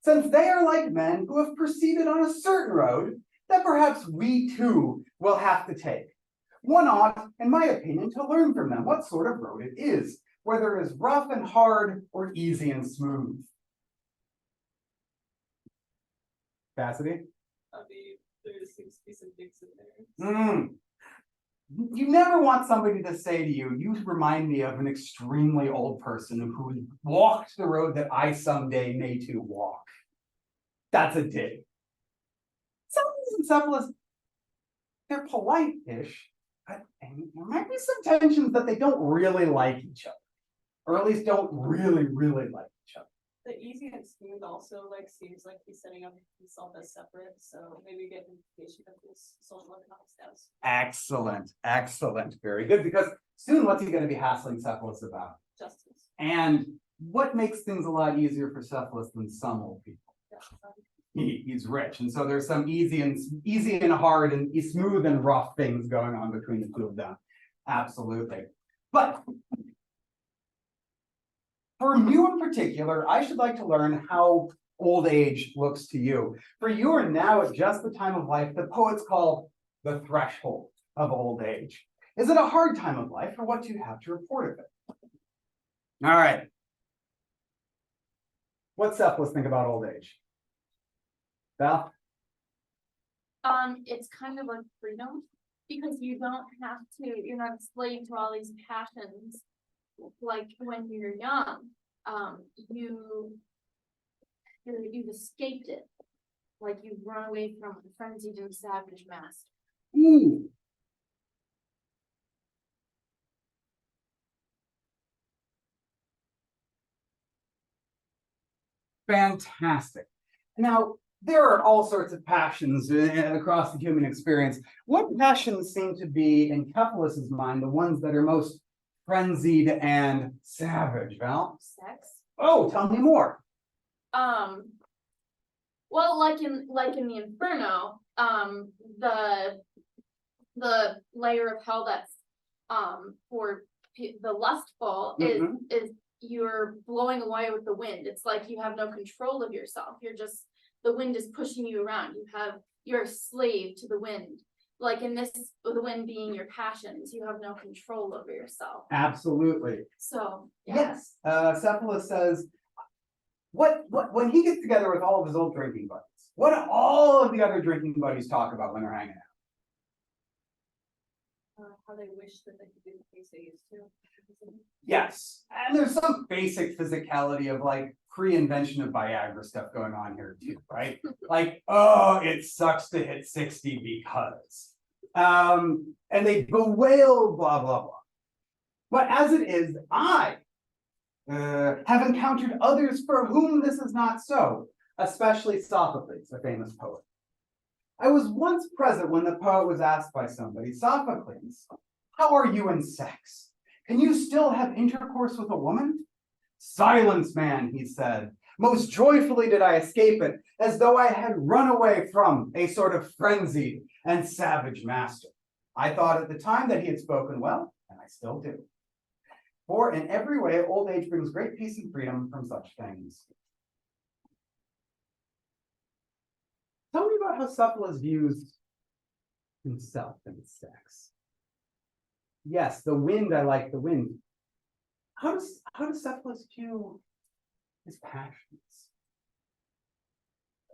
Since they are like men who have proceeded on a certain road that perhaps we too will have to take. One ought, in my opinion, to learn from them what sort of road it is, whether it is rough and hard or easy and smooth. Cassidy? There's 6 pieces of dicks in there. You never want somebody to say to you, you remind me of an extremely old person who walked the road that I someday may too walk. That's a dig. Socrates and Cephalus, they're polite-ish, but there might be some tensions that they don't really like each other. Or at least don't really like each other. The easy and smooth also like seems like he's setting up himself as separate, so maybe get an indication of his social economic status. Excellent, very good, because soon what's he going to be hassling Cephalus about? Justice. And what makes things a lot easier for Cephalus than some old people? He's rich, and so there's some easy and hard and smooth and rough things going on between the two of them. Absolutely. But for you in particular, I should like to learn how old age looks to you. For you are now at just the time of life the poets call the threshold of old age. Is it a hard time of life, or what do you have to report of it? All right. What's Cephalus think about old age? Val? It's kind of like freedom, because you don't have to, you're not enslaved to all these passions. Like when you're young, you've escaped it. Like you've run away from a frenzied and savage master. Ooh. Fantastic. Now, there are all sorts of passions across the human experience. What passions seem to be, in Cephalus's mind, the ones that are most frenzied and savage, Val? Sex. Oh, tell me more. Well, like in the Inferno, the layer of hell that's for the lustful is you're blowing away with the wind. It's like you have no control of yourself. The wind is pushing you around. You're a slave to the wind. Like in this, the wind being your passions, you have no control over yourself. Absolutely. So yeah. Yes. Cephalus says, when he gets together with all of his old drinking buddies, What do all of the other drinking buddies talk about when they're hanging out? How they wish that they could do the things they used to. Yes, and there's some basic physicality of like pre-invention of Viagra stuff going on here too, right? Like, oh, it sucks to hit 60 because. And they bewail blah, blah, blah. But as it is, I have encountered others for whom this is not so, especially Sophocles, a famous poet. I was once present when the poet was asked by somebody, Sophocles, how are you in sex? Can you still have intercourse with a woman? Silence, man, he said. Most joyfully did I escape it, as though I had run away from a sort of frenzied and savage master. I thought at the time that he had spoken well, and I still do. For in every way, old age brings great peace and freedom from such things. Tell me about how Cephalus views himself and sex. Yes, the wind, I like the wind. How does Cephalus view his passions?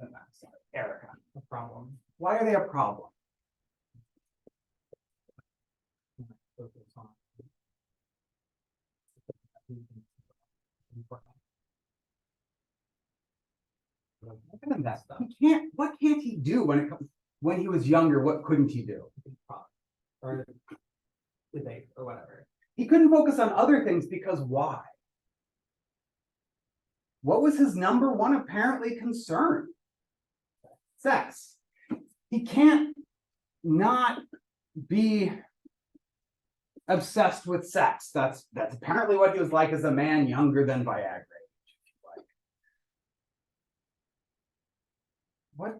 I'm sorry, Erica. A problem. Why are they a problem? Focus on. Look at that stuff. What can't he do when he was younger? What couldn't he do? Or debate or whatever. He couldn't focus on other things because why? What was his number one apparently concern? Sex. He can't not be obsessed with sex. That's apparently what he was like as a man younger than Viagra.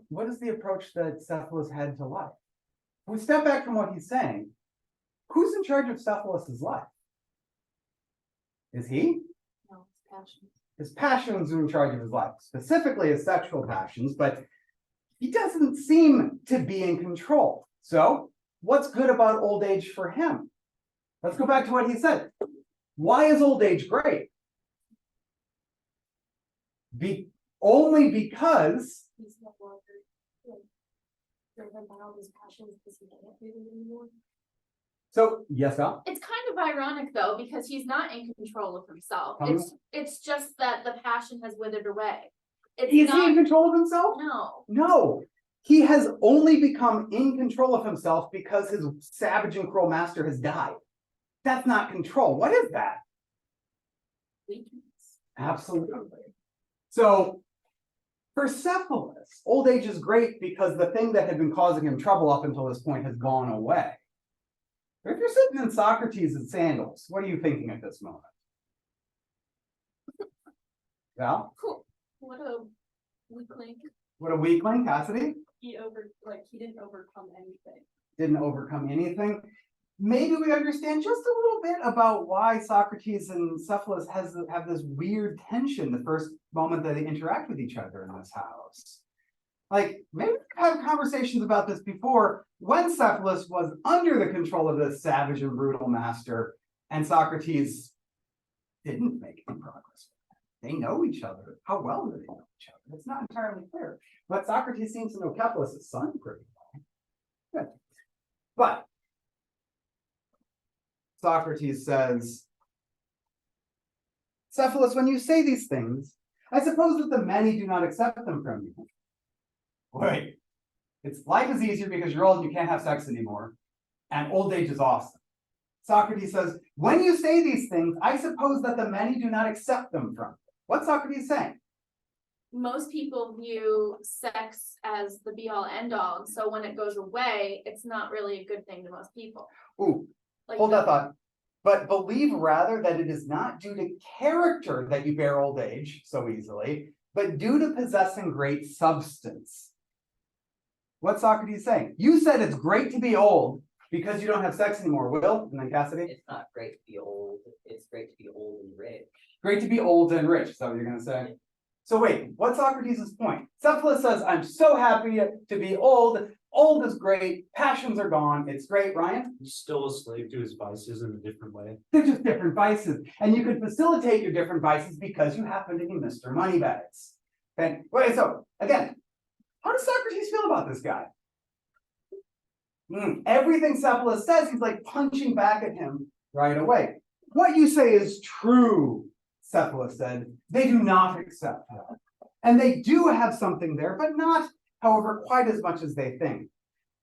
What is the approach that Cephalus had to life? If we step back from what he's saying, who's in charge of Cephalus's life? Is he? No, it's passion. His passions are in charge of his life, specifically his sexual passions, but he doesn't seem to be in control. So, what's good about old age for him? Let's go back to what he said. Why is old age great? Only because He's no longer driven by all his passions because he can't do them anymore. so yes, Al? It's kind of ironic though, because he's not in control of himself. Tell me It's just that the passion has withered away. It's Is he not, in control of himself? no. No. He has only become in control of himself because his savage and cruel master has died. That's not control. What is that? Weakness. Absolutely. So for Cephalus, old age is great because the thing that had been causing him trouble up until this point has gone away. But if you're sitting in Socrates' sandals, what are you thinking at this moment? Val? Cool. What a weakling. What a weakling, Cassidy? He didn't overcome anything. Didn't overcome anything. Maybe we understand just a little bit about why Socrates and Cephalus have this weird tension the first moment that they interact with each other in this house. Like, maybe we've had conversations about this before when Cephalus was under the control of this savage and brutal master, and Socrates didn't make any progress. They know each other. How well do they know each other? It's not entirely clear. But Socrates seems to know Cephalus' son pretty well. Good. But Socrates says, Cephalus, when you say these things, I suppose that the many do not accept them from you. Wait, life is easier because you're old and you can't have sex anymore, and old age is awesome. Socrates says, when you say these things, I suppose that the many do not accept them from you. What's Socrates saying? Most people view sex as the be all end all, and so when it goes away, it's not really a good thing to most people. Ooh, Like, hold that thought. But believe rather that it is not due to character that you bear old age so easily, but due to possessing great substance. What's Socrates saying? You said it's great to be old because you don't have sex anymore, Will? And then Cassidy? It's not great to be old, it's great to be old and rich. Great to be old and rich, is that what you're going to say? So wait, what's Socrates' point? Cephalus says, I'm so happy to be old. Old is great. Passions are gone. It's great, Ryan? He's still a slave to his vices in a different way. They're just different vices. And you can facilitate your different vices because you happen to be Mr. Moneybags. Okay, wait, so again, How does Socrates feel about this guy? Everything Cephalus says, he's like punching back at him right away. What you say is true, Cephalus said. They do not accept that. And they do have something there, but not, however, quite as much as they think.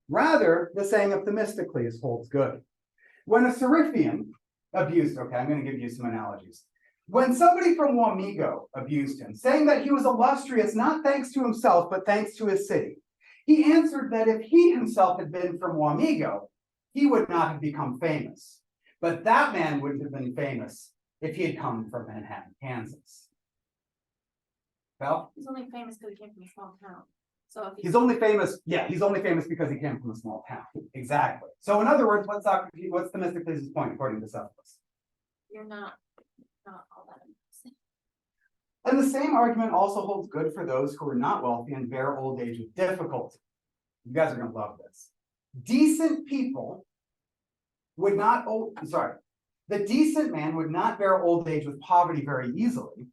Rather, the saying of Themistocles holds good. When a Seriphian abused, okay, I'm going to give you some analogies. When somebody from Wamigo abused him, saying that he was illustrious not thanks to himself, but thanks to his city, he answered that if he himself had been from Wamigo, he would not have become famous. But that man wouldn't have been famous if he had come from Manhattan, Kansas. Well, He's only famous because he came from a small town. So if he's only famous, yeah, he's only famous because he came from a small town. Exactly. So in other words, what's Themistocles' point according to Cephalus? you're not all that amazing. And the same argument also holds good for those who are not wealthy and bear old age with difficulty. You guys are going to love this. Decent people would not, the decent man would not bear old age with poverty very easily,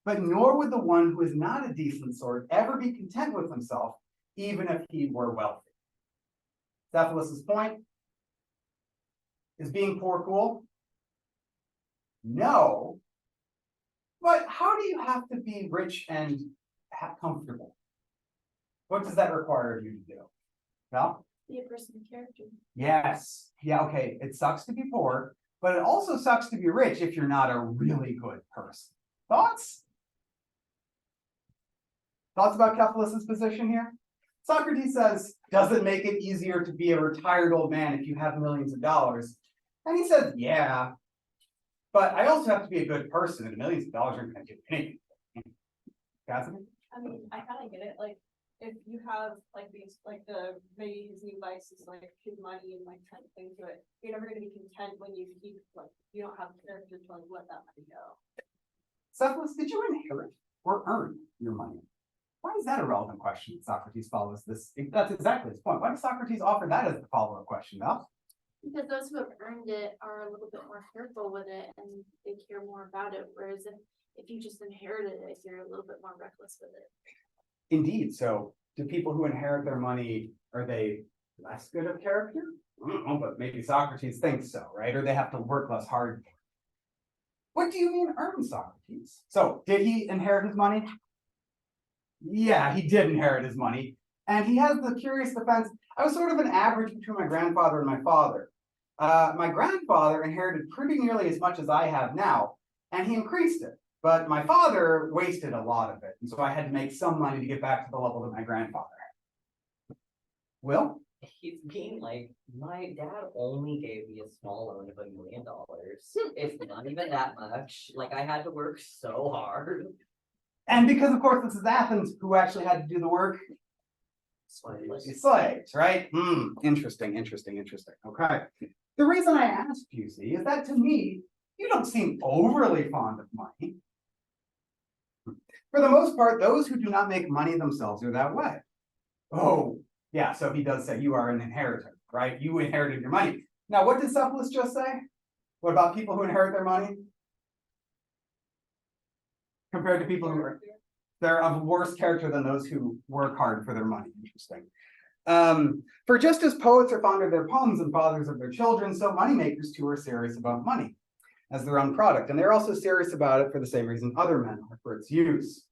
but nor would the one who is not a decent sort ever be content with himself, even if he were wealthy. Cephalus' point is being poor cool? No. But how do you have to be rich and comfortable? What does that require of you to do? Well, Be a person of character. yes. Yeah, okay. It sucks to be poor, but it also sucks to be rich if you're not a really good person. Thoughts? Thoughts about Cephalus' position here? Socrates says, does it make it easier to be a retired old man if you have millions of dollars? And he says, yeah, but I also have to be a good person, and millions of dollars aren't going to do anything. Cassidy? I mean, I kind of get it, like, if you have like these, like maybe his new vice is like his money and like trying to think to it, you're never gonna be content when you keep, like, you don't have character to like let that money go. Cephalus, did you inherit or earn your money? Why is that a relevant question? Socrates follows this. That's exactly his point. Why does Socrates offer that as the follow-up question, Mel? Because those who have earned it are a little bit more careful with it and they care more about it. Whereas if you just inherited it, you're a little bit more reckless with it. Indeed. So do people who inherit their money, are they less good of character? I don't know, but maybe Socrates thinks so, right? Or they have to work less hard. What do you mean earn, Socrates? So did he inherit his money? Yeah, he did inherit his money. And he has the curious defense. I was sort of an average between my grandfather and my father. My grandfather inherited pretty nearly as much as I have now, and he increased it. But my father wasted a lot of it, and so I had to make some money to get back to the level that my grandfather had. Will? He's being like, my dad only gave me a small loan of $1 million. It's not even that much. Like, I had to work so hard. And because, of course, this is Athens, who actually had to do the work? Slaves, right? Interesting. Okay. The reason I asked, you see, is that to me, you don't seem overly fond of money. For the most part, those who do not make money themselves are that way. Oh, yeah, so he does say you are an inheritor, right? You inherited your money. Now, what did Cephalus just say? What about people who inherit their money? Compared to people who are, they're of worse character than those who work hard for their money. Interesting. For just as poets are fond of their poems and fathers of their children, so moneymakers too are serious about money as their own product. And they're also serious about it for the same reason other men are for its use.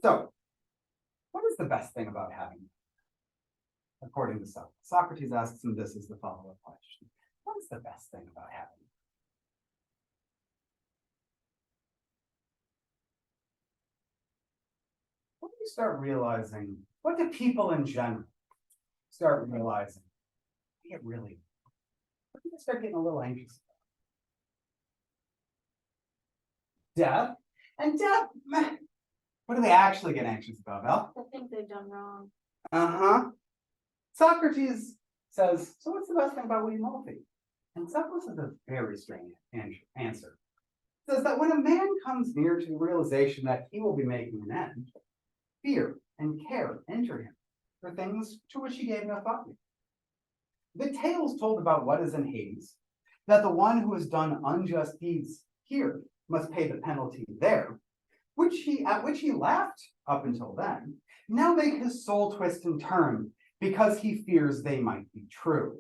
So, what is the best thing about having money? According to Socrates asks him this as the follow-up question. What is the best thing about having money? What do you start realizing? What do people in general start realizing? What do they start getting a little anxious about? Death. And death, man, what do they actually get anxious about, Val? I think they've done wrong. Socrates says, so what's the best thing about being wealthy? And Cephalus has a very strange answer. It says that when a man comes near to the realization that he will be making an end, fear and care enter him for things to which he gave no thought. The tales told about what is in Hades, that the one who has done unjust deeds here must pay the penalty there, at which he laughed up until then, now make his soul twist and turn because he fears they might be true.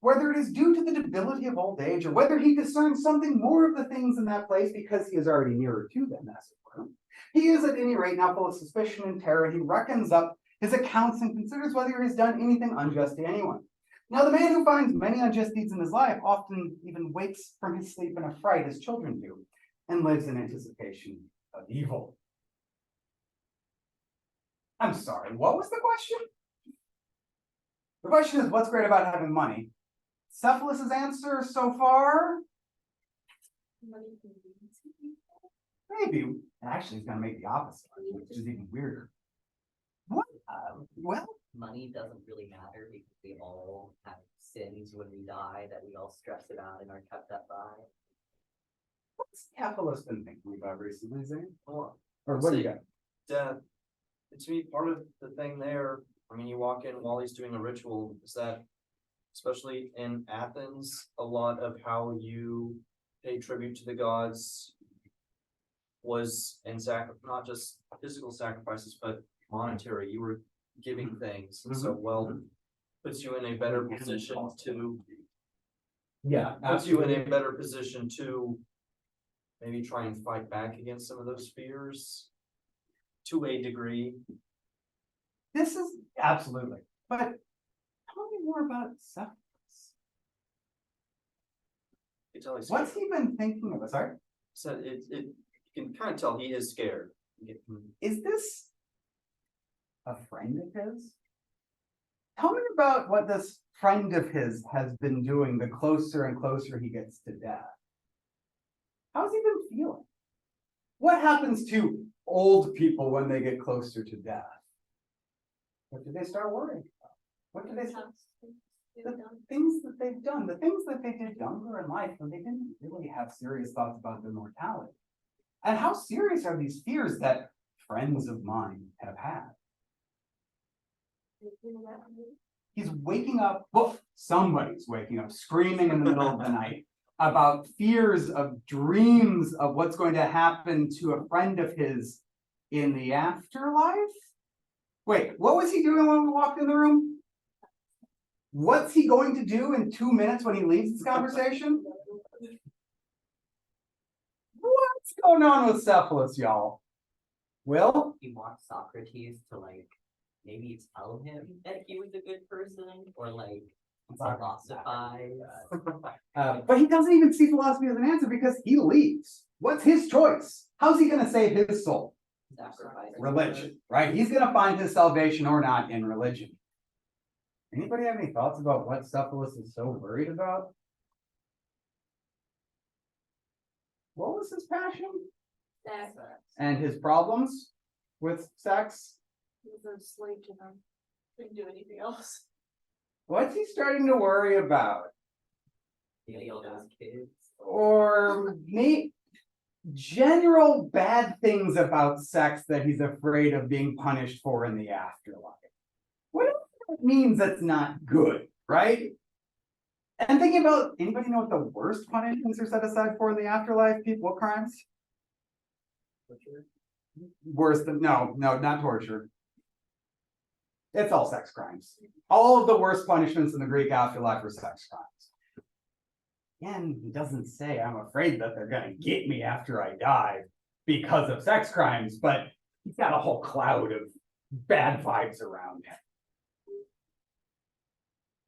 Whether it is due to the debility of old age, or whether he discerns something more of the things in that place because he is already nearer to them, as it were, he is at any rate now full of suspicion and terror. He reckons up his accounts and considers whether he has done anything unjust to anyone. Now, the man who finds many unjust deeds in his life often even wakes from his sleep in a fright, as children do, and lives in anticipation of evil. I'm sorry, what was the question? The question is, what's great about having money? Cephalus's answer so far? Maybe. Actually, he's going to make the opposite, which is even weirder. What? Well, Money doesn't really matter because we all have sins when we die that we all stress about and are kept up by. what's Cephalus been thinking about recently, Zane? Well, Or what do you see, got? to me, part of the thing there, I mean, you walk in while he's doing a ritual, is that, especially in Athens, a lot of how you pay tribute to the gods was in not just physical sacrifices, but monetary. You were giving things, and so puts you in a better position to Yeah, puts you in a better position to maybe try and fight back against some of those fears to a degree. This is absolutely. But tell me more about Cephalus. You can tell he's What's scared. he been thinking of? Sorry? So you can kind of tell he is scared. Is this a friend of his? Tell me about what this friend of his has been doing the closer and closer he gets to death. How's he been feeling? What happens to old people when they get closer to death? What do they start worrying about? What do they start? The things that they've done, the things that they did younger in life when they didn't really have serious thoughts about their mortality. And how serious are these fears that friends of mine have had? He's waking up, well, somebody's waking up screaming in the middle of the night about fears of dreams of what's going to happen to a friend of his in the afterlife. Wait, what was he doing when we walked in the room? What's he going to do in 2 minutes when he leaves this conversation? What's going on with Cephalus, y'all? Will? You want Socrates to maybe tell him that he was a good person or philosophize. But he doesn't even see philosophy as an answer because he leaves. What's his choice? How's he going to save his soul? Sacrifice. Religion, right? He's going to find his salvation or not in religion. Anybody have any thoughts about what Cephalus is so worried about? What was his passion? Sex. And his problems with sex? He was a slave to them. Couldn't do anything else. What's he starting to worry about? All those kids. Or maybe general bad things about sex that he's afraid of being punished for in the afterlife. Whatever that means, that's not good, right? And thinking about, anybody know what the worst punishments are set aside for in the afterlife? People, what crimes? Worse than, no, not torture. It's all sex crimes. All of the worst punishments in the Greek afterlife are sex crimes. Again, he doesn't say, I'm afraid that they're going to get me after I die because of sex crimes, but he's got a whole cloud of bad vibes around him.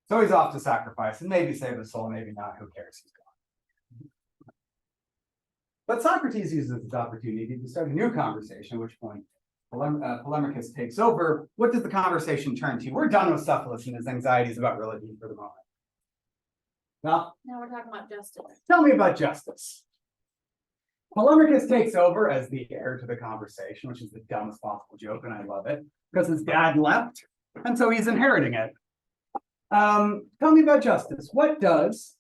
So he's off to sacrifice and maybe save his soul, maybe not, who cares, he's gone. But Socrates uses this opportunity to start a new conversation, at which point Polemachus takes over. What does the conversation turn to? We're done with Cephalus and his anxieties about religion for the moment. Well, Now we're talking about justice. tell me about justice. Polemachus takes over as the heir to the conversation, which is the dumbest possible joke, and I love it, because his dad left, and so he's inheriting it. Tell me about justice. What does,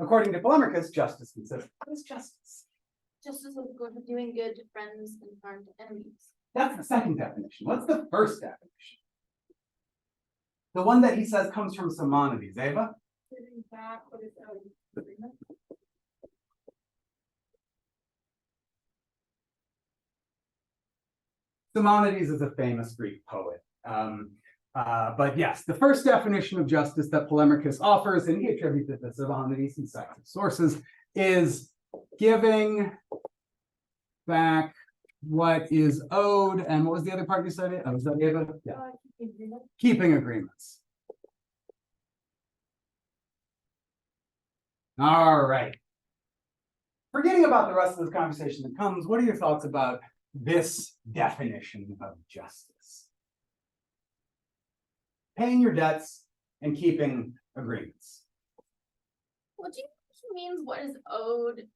according to Polemachus, justice consist? What is justice? Justice is doing good to friends and harm to enemies. That's the second definition. What's the first definition? The one that he says comes from Simonides. Ava? Giving back what is owed. Agreement. Simonides is a famous Greek poet. But yes, the first definition of justice that Polemarchus offers, and he attributes it to Simonides, he cites his sources, is giving back what is owed, and what was the other part you said? Oh, was that Ava? Yeah. Keeping agreements. All right. Forgetting about the rest of this conversation that comes, what are your thoughts about this definition of justice? Paying your debts and keeping agreements. What do you think he means what is owed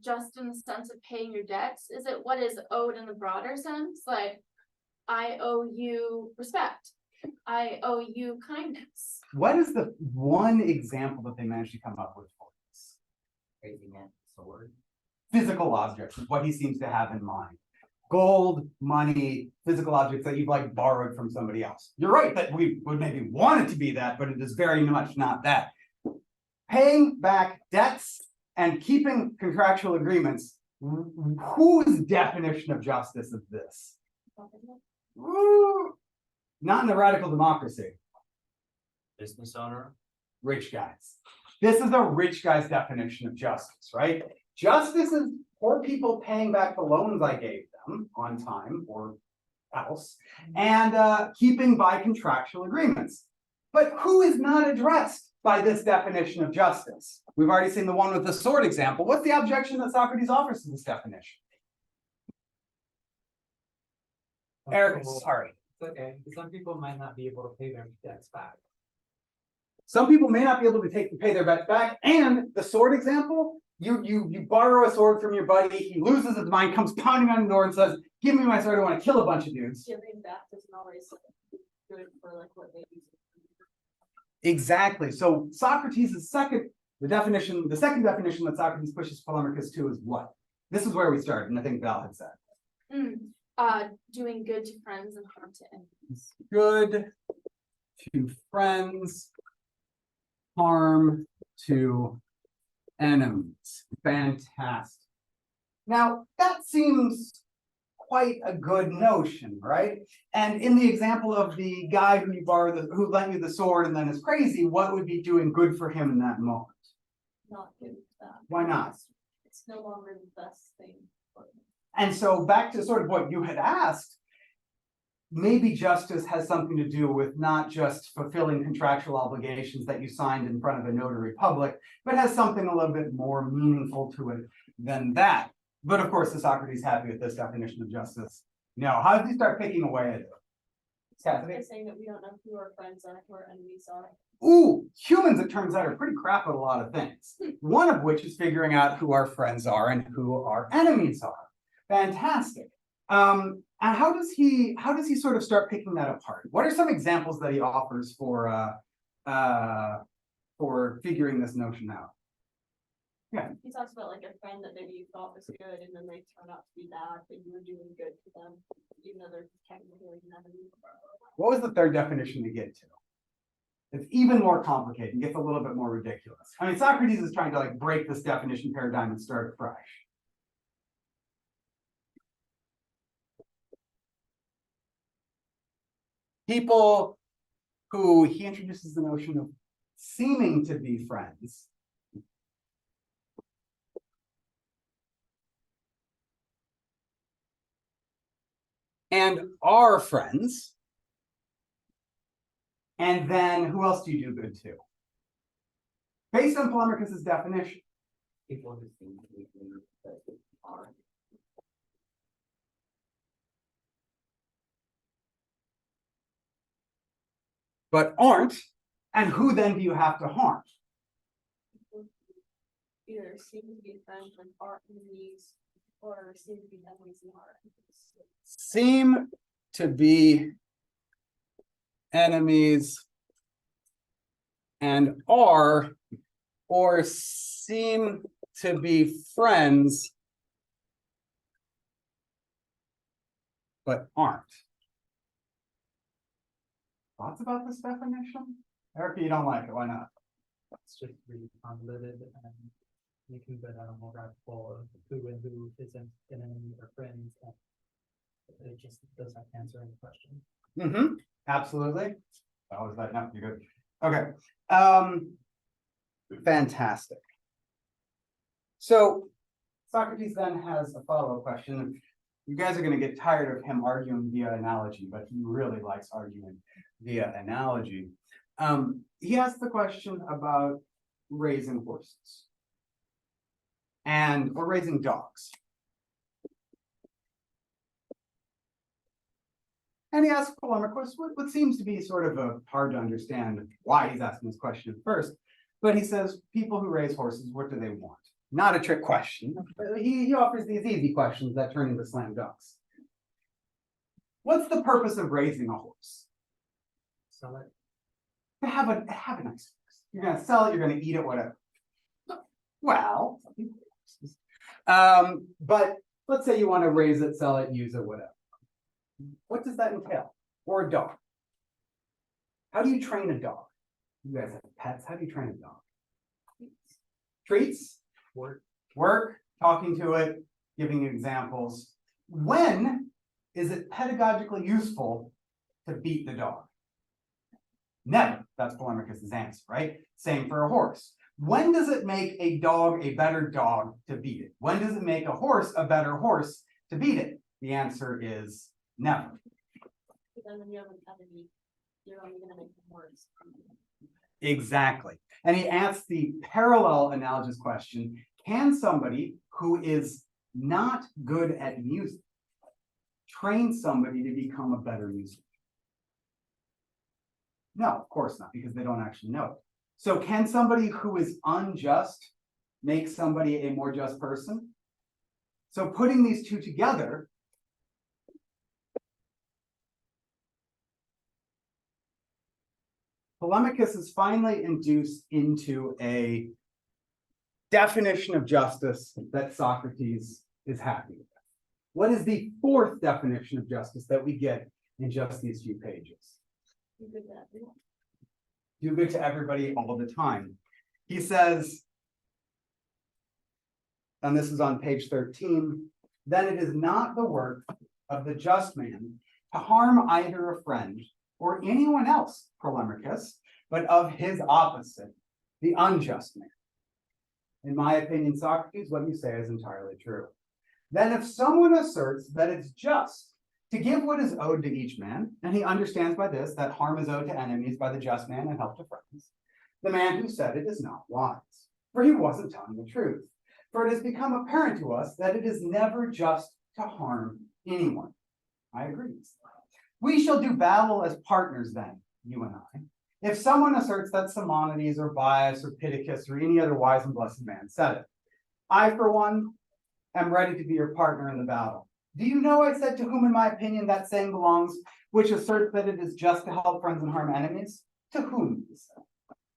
just in the sense of paying your debts? Is it what is owed in the broader sense? Like, I owe you respect. I owe you kindness. What is the one example that they managed to come up with for this? Raising it sword. Physical objects is what he seems to have in mind. Gold, money, physical objects that you've like borrowed from somebody else. You're right that we would maybe want it to be that, but it is very much not that. Paying back debts and keeping contractual agreements. Whose definition of justice is this? Woo! Not in the radical democracy. Business owner. Rich guys. This is a rich guy's definition of justice, right? Justice is poor people paying back the loans I gave them on time or else, and keeping by contractual agreements. But who is not addressed by this definition of justice? We've already seen the one with the sword example. What's the objection that Socrates offers to this definition? Eric, sorry. It's okay. Some people might not be able to pay their debts back. Some people may not be able to pay their debts back. And the sword example, you borrow a sword from your buddy, he loses his mind, comes pounding on the door and says, "Give me my sword, I want to kill a bunch of dudes." Giving back doesn't always good for like what they use. Exactly. So Socrates' the second definition that Socrates pushes Polemarchus to is what? This is where we started, and I think Val had said. Doing good to friends and harm to enemies. Good to friends, harm to enemies. Fantastic. Now, that seems quite a good notion, right? And in the example of the guy who lent you the sword and then is crazy, what would be doing good for him in that moment? Not good with that. Why not? It's no longer the best thing for them. And so back to sort of what you had asked, maybe justice has something to do with not just fulfilling contractual obligations that you signed in front of a notary public, but has something a little bit more meaningful to it than that. But of course, is Socrates happy with this definition of justice? No. How does he start picking away at it? They're saying that we don't know who our friends are, who our enemies are. Ooh, humans, it turns out, are pretty crap at a lot of things. One of which is figuring out who our friends are and who our enemies are. Fantastic. And how does he sort of start picking that apart? What are some examples that he offers for figuring this notion out? Yeah. He talks about like a friend that maybe you thought was good and then they turn out to be bad, but you were doing good to them, even though they're technically an enemy. What was the third definition to get to? It's even more complicated and gets a little bit more ridiculous. I mean, Socrates is trying to like break this definition paradigm and start fresh. People who he introduces the notion of seeming to be friends. And are friends. And then who else do you do good to? Based on Polemarchus' definition. People who seem to be friends but aren't. But aren't, and who then do you have to harm? Either seem to be friends and are enemies, or seem to be enemies and are enemies. Seem to be enemies and are, or seem to be friends but aren't. Thoughts about this definition? Erica, you don't like it, why not? It's just really convoluted and making the more graphical of who and who isn't an enemy or friends. And It just doesn't answer any question. Absolutely. Oh, is that, no, you're good. Okay, fantastic. So Socrates then has a follow-up question. You guys are gonna get tired of him arguing via analogy, but he really likes arguing via analogy. He asked the question about raising horses or raising dogs. And he asked Polemarchus what seems to be sort of hard to understand why he's asking this question at first. But he says, people who raise horses, what do they want? Not a trick question. He offers these easy questions that turn into slam dunks. What's the purpose of raising a horse? Sell it. To have a nice horse. You're gonna sell it, you're gonna eat it, whatever. Well, but let's say you want to raise it, sell it, use it, whatever. What does that entail? Or a dog? How do you train a dog? You guys have pets. How do you train a dog? Treats? Work, talking to it, giving examples. When is it pedagogically useful to beat the dog? Never. That's Polemarchus' answer, right? Same for a horse. When does it make a dog a better dog to beat it? When does it make a horse a better horse to beat it? The answer is never. But then when you have an enemy, you're only gonna make them worse. Exactly. And he asks the parallel analogous question, can somebody who is not good at music train somebody to become a better musician? No, of course not, because they don't actually know it. So can somebody who is unjust make somebody a more just person? So putting these two together, Polemarchus is finally induced into a definition of justice that Socrates is happy with. What is the fourth definition of justice that we get in just these few pages? Do good to everybody all the time. He says, and this is on page 13, then it is not the work of the just man to harm either a friend or anyone else, Polemarchus, but of his opposite, the unjust man. In my opinion, Socrates, what you say is entirely true. Then if someone asserts that it's just to give what is owed to each man, and he understands by this that harm is owed to enemies by the just man and help to friends, the man who said it is not wise, for he wasn't telling the truth. For it has become apparent to us that it is never just to harm anyone. I agree. We shall do battle as partners then, you and I. If someone asserts that Simonides or Bias or Pittacus or any other wise and blessed man said it, I, for one, am ready to be your partner in the battle. Do you know, I said, to whom in my opinion that saying belongs, which asserts that it is just to help friends and harm enemies? To whom, he said.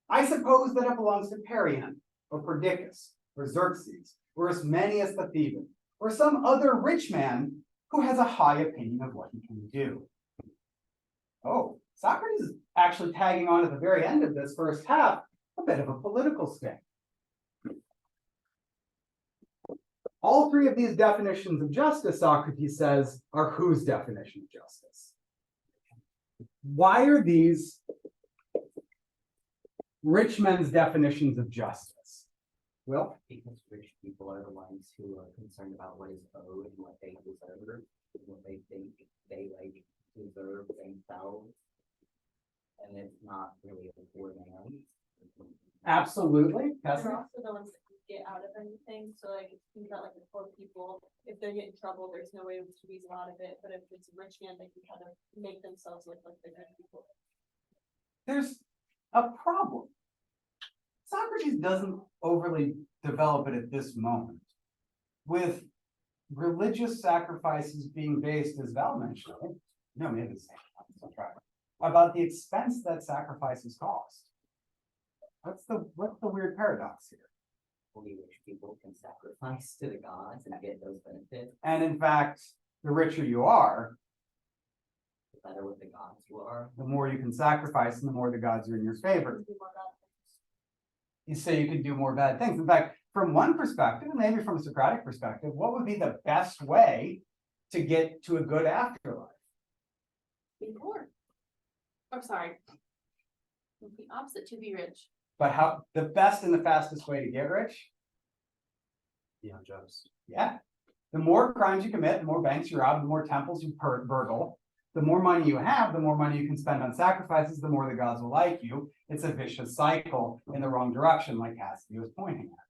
I suppose that it belongs to Perian, or Perdiccas, or Xerxes, or Ismenias the Theban, or some other rich man who has a high opinion of what he can do. Oh, Socrates is actually tagging on at the very end of this first half a bit of a political sting. All three of these definitions of justice, Socrates says, are whose definition of justice? Why are these rich men's definitions of justice? Will? Because rich people are the ones who are concerned about what is owed and what they deserve, and what they think they like deserve themselves. And it's not really a poor man. Absolutely. They're also the ones that can get out of anything. So like, if you got like the poor people, if they get in trouble, there's no way to weasel out of it. But if it's a rich man, they can kind of make themselves look like they're good people. There's a problem. Socrates doesn't overly develop it at this moment. With religious sacrifices being based, as Val mentioned, no, maybe it's about the expense that sacrifices cost. What's the weird paradox here? Only rich people can sacrifice to the gods and get those benefits. And in fact, the richer you are, The better with the gods you are. the more you can sacrifice and the more the gods are in your favor. You say you can do more bad things. In fact, from one perspective, and maybe from a Socratic perspective, what would be the best way to get to a good afterlife? Be poor. I'm sorry. The opposite, to be rich. But how, the best and the fastest way to get rich? be unjust. Yeah. The more crimes you commit, the more banks you rob, the more temples you burgle, the more money you have, the more money you can spend on sacrifices, the more the gods will like you. It's a vicious cycle in the wrong direction, like Cassidy was pointing at.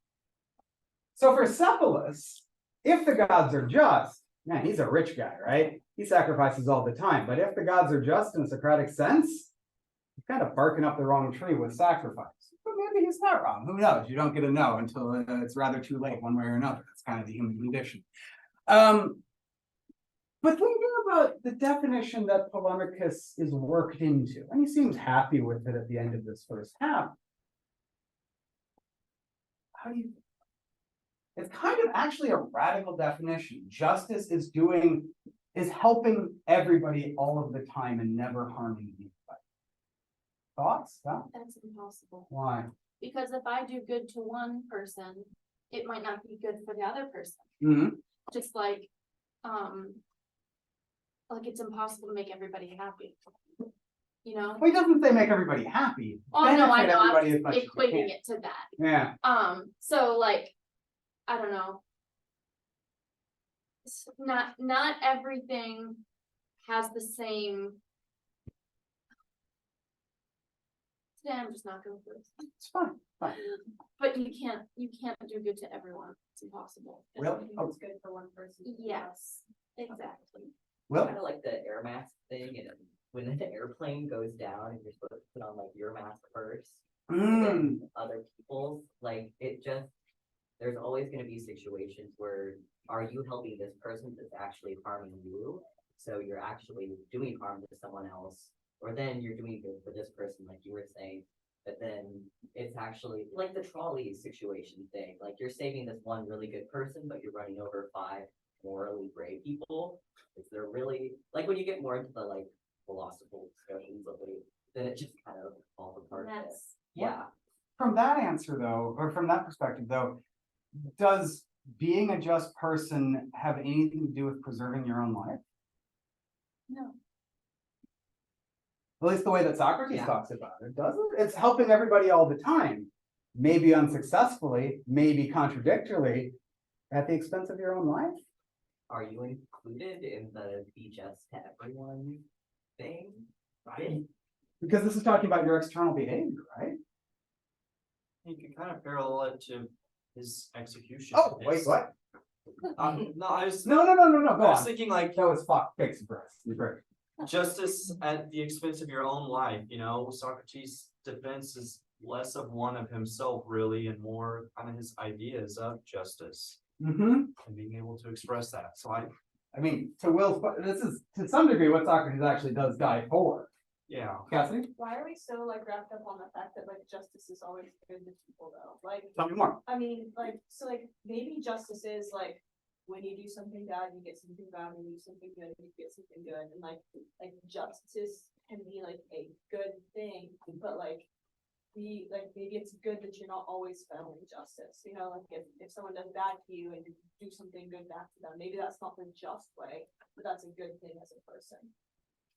So for Cephalus, if the gods are just, man, he's a rich guy, right? He sacrifices all the time. But if the gods are just in a Socratic sense, he's kind of barking up the wrong tree with sacrifice. But maybe he's not wrong. Who knows? You don't get to know until it's rather too late, one way or another. That's kind of the human condition. But thinking about the definition that Polemachus is worked into, and he seems happy with it at the end of this first half. How do you? It's kind of actually a radical definition. Justice is helping everybody all of the time and never harming anybody. Thoughts? Yeah? That's impossible. Why? Because if I do good to one person, it might not be good for the other person. Mm-hmm. Just like it's impossible to make everybody happy. You know? Well, he doesn't say make everybody happy. Oh no, I Benefit know. I'm everybody just as much as you equating can. it to that. Yeah. So like, I don't know. Not everything has the same. Today I'm just not going through it. It's fine. Fine. But you can't do good to everyone. It's impossible. Will? Everything Oh, that's good for one person. Yes, exactly. Will? Kind of like the air mask thing, and when the airplane goes down and you're supposed to put on like your mask first, and Mm. then other people's, like it just, there's always gonna be situations where are you helping this person that's actually harming you? So you're actually doing harm to someone else, or then you're doing good for this person, like you were saying, but then it's actually like the trolley situation thing, like you're saving this one really good person, but you're running over 5 morally gray people. Is there really, like when you get more into the like philosophical discussions of it, then it just kind of falls apart. a bit. That's Yeah, From that answer, though, or from that perspective, though, does being a just person have anything to do with preserving your own life? no. At least the way that Socrates Yeah. talks about it, doesn't it? It's helping everybody all the time. Maybe unsuccessfully, maybe contradictorily, at the expense of your own life. are you included in the be just to everyone thing? Right. Because this is talking about your external behavior, right? You can kind of parallel it to his execution. Oh, wait, His- what? No, I was No, go I was on. thinking like That was fuck, fix the breast. You're right. justice at the expense of your own life, you know, Socrates' defense is less of one of himself really and more kind of his ideas of justice Mm-hmm. and being able to express that. So I mean, to Will's, this is to some degree what Socrates actually does die for. yeah, Cassidy, Why are we so like wrapped up on the fact that like justice is always good to people though? Like, tell me more. I mean, like, so like maybe justice is like when you do something bad, you get something bad, when you do something good, you get something good, and like justice can be like a good thing, but like maybe it's good that you're not always following justice, you know, like if someone does bad to you and you do something good back to them, maybe that's not the just way, but that's a good thing as a person.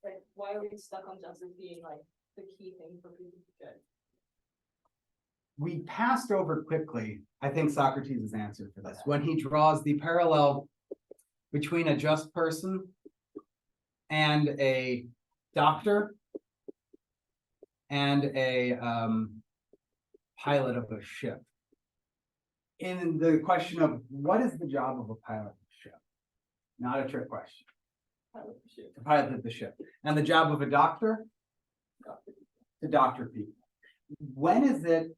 Like, why are we stuck on justice being like the key thing for people to be good? We passed over quickly, I think, Socrates' answer for this, when he draws the parallel between a just person and a doctor and a pilot of a ship. In the question of what is the job of a pilot of a ship? Not a trick question. To pilot the ship. And the job of a doctor? To doctor people. When is it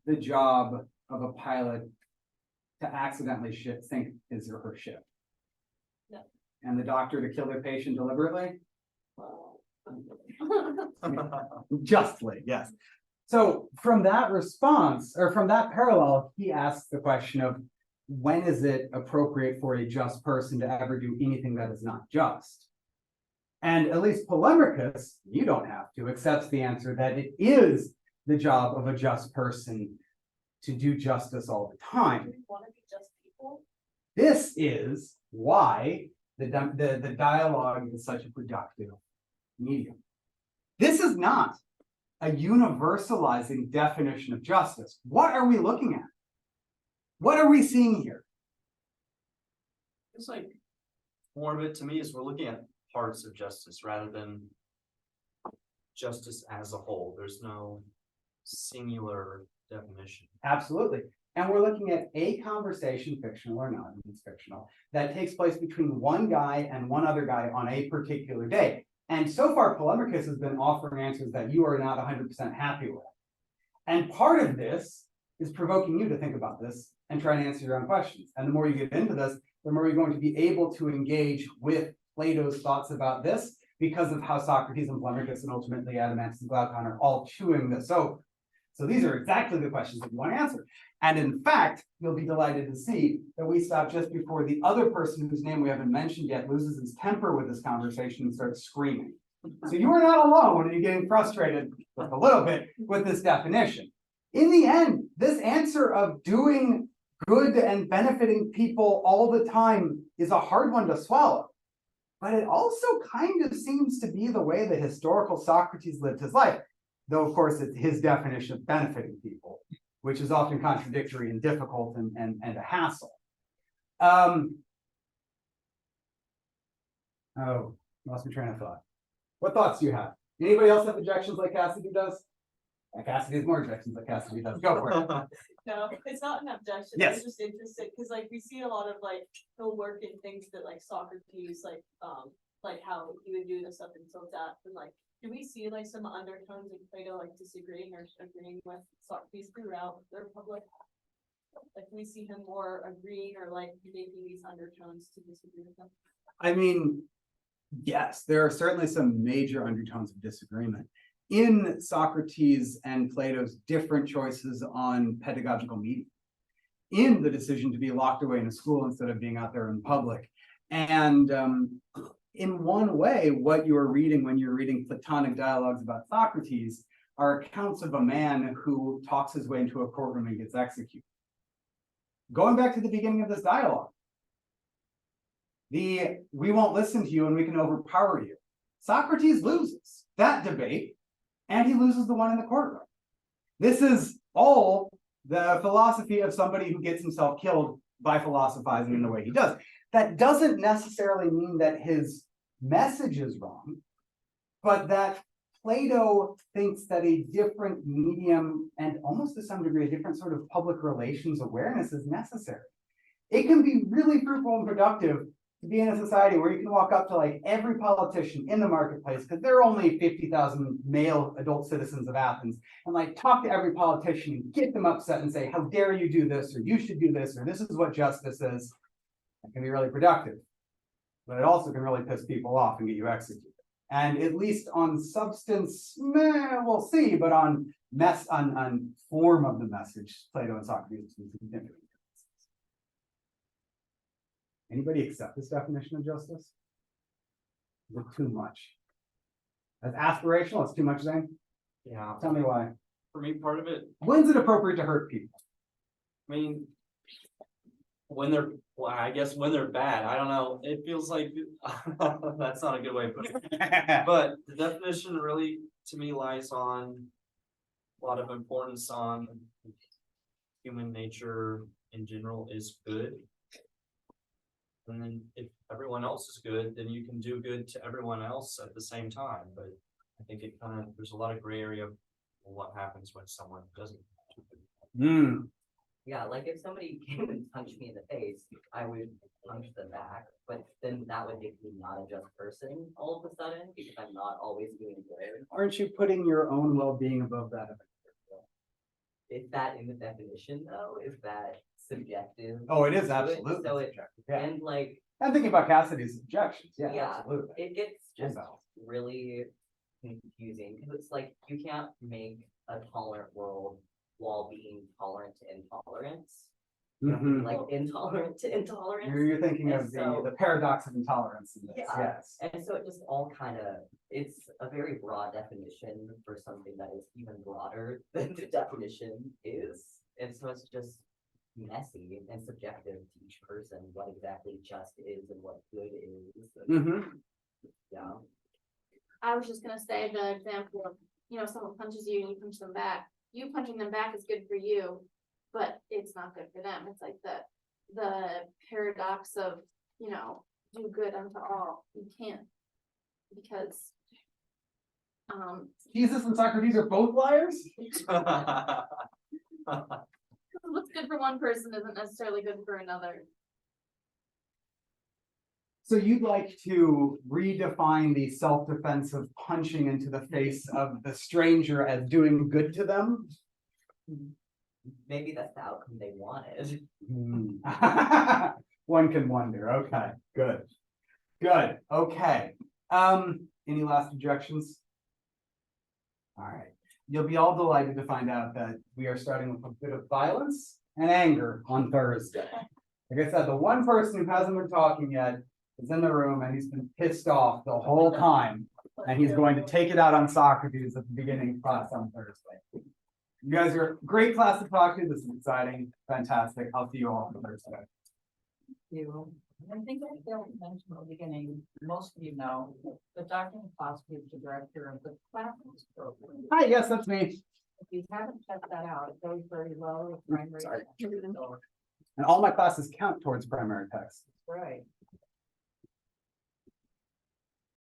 the job of a pilot to accidentally sink his or her ship? No. And the doctor to kill their patient deliberately? Justly, yes. So from that response, or from that parallel, he asks the question of when is it appropriate for a just person to ever do anything that is not just? And at least Polemachus, you don't have to, accepts the answer that it is the job of a just person to do justice all the Do time. we want to be just people? This is why the dialogue is such a productive medium. This is not a universalizing definition of justice. What are we looking at? What are we seeing here? It's like, more of it to me is we're looking at parts of justice rather than justice as a whole. There's no singular definition. Absolutely. And we're looking at a conversation, fictional or not, it's fictional, that takes place between one guy and one other guy on a particular day. And so far, Polemachus has been offering answers that you are not 100% happy with. And part of this is provoking you to think about this and try and answer your own questions. And the more you get into this, the more you're going to be able to engage with Plato's thoughts about this because of how Socrates and Polemachus and ultimately Adamantus and Glaucon are all chewing this over. So these are exactly the questions that you want to answer. And in fact, you'll be delighted to see that we stop just before the other person whose name we haven't mentioned yet loses his temper with this conversation and starts screaming. So you are not alone when you're getting frustrated just a little bit with this definition. In the end, this answer of doing good and benefiting people all the time is a hard one to swallow. But it also kind of seems to be the way that historical Socrates lived his life. Though, of course, it's his definition of benefiting people, which is often contradictory and difficult and a hassle. Oh, lost my train of thought. What thoughts do you have? Anybody else have objections like Cassidy does? Cassidy has more objections like Cassidy does. Go for it. No, it's not an objection. Yes. I'm just interested because like we see a lot of like the work and things that like Socrates like how he would do this up until death and like do we see like some undertones of Plato like disagreeing or agreeing with Socrates throughout the Republic? Like we see him more agreeing or like making these undertones to disagree with them. I mean, yes, there are certainly some major undertones of disagreement in Socrates and Plato's different choices on pedagogical media, in the decision to be locked away in a school instead of being out there in public. And in one way, what you are reading when you're reading Platonic dialogues about Socrates are accounts of a man who talks his way into a courtroom and gets executed. Going back to the beginning of this dialogue, we won't listen to you and we can overpower you. Socrates loses that debate and he loses the one in the courtroom. This is all the philosophy of somebody who gets himself killed by philosophizing in the way he does. That doesn't necessarily mean that his message is wrong, but that Plato thinks that a different medium and almost to some degree a different sort of public relations awareness is necessary. It can be really fruitful and productive to be in a society where you can walk up to like every politician in the marketplace, because there are only 50,000 male adult citizens of Athens, and like talk to every politician and get them upset and say, how dare you do this, or you should do this, or this is what justice is. It can be really productive, but it also can really piss people off and get you executed. And at least on substance, we'll see, but on form of the message, Plato and Socrates are significant. Anybody accept this definition of justice? Is it too much? That's aspirational, it's too much, Zane? Yeah, Tell me why. for me, part of it, When's it appropriate to hurt people? I mean, when they're, well, I guess when they're bad, I don't know, it feels like, that's not a good way of putting it. But the definition really, to me, lies on a lot of importance on human nature in general is good. And then if everyone else is good, then you can do good to everyone else at the same time. But I think it kind of, there's a lot of gray area of what happens when someone doesn't. Yeah, like if somebody came and punched me in the face, I would punch them back, but then that would make me not a just person all of a sudden because I'm not always doing good. Aren't you putting your own well-being above that of it? Is that in the definition though? Is that subjective? Oh, it is to it? absolutely So it, subjective, yeah. and like, I'm thinking about Cassidy's objections, yeah, yeah, absolutely. it gets just Invalid. really confusing because it's like you can't make a tolerant world while being tolerant to intolerance. Mhm. Like intolerant to intolerance. You're thinking And of so- the paradox of intolerance in this, Yeah. yes. And so it just all kind of, it's a very broad definition for something that is even broader than the definition is. And so it's just messy and subjective to each person, what exactly just is and what good is. Mm-hmm. Yeah. I was just gonna say the example of, someone punches you and you punch them back. You punching them back is good for you, but it's not good for them. It's like the paradox of, do good unto all. You can't, because Jesus and Socrates are both liars? what's good for one person isn't necessarily good for another. So you'd like to redefine the self-defense of punching into the face of the stranger as doing good to them? Maybe that's the outcome they wanted. One can wonder. Okay, good. Good. Okay. Any last objections? All right. You'll be all delighted to find out that we are starting with a bit of violence and anger on Thursday. Like I said, the one person who hasn't been talking yet is in the room and he's been pissed off the whole time. And he's going to take it out on Socrates at the beginning of class on Thursday. You guys are a great class to talk to. This is exciting, fantastic. I'll see you all on Thursday. You, I think I failed to mention at the beginning, most of you know, that Dr. McCloskey is the director of the Platinum program. Hi, yes, that's me. If you haven't checked that out, it goes very well with primary. Sorry. So, And all my classes count towards primary text. right,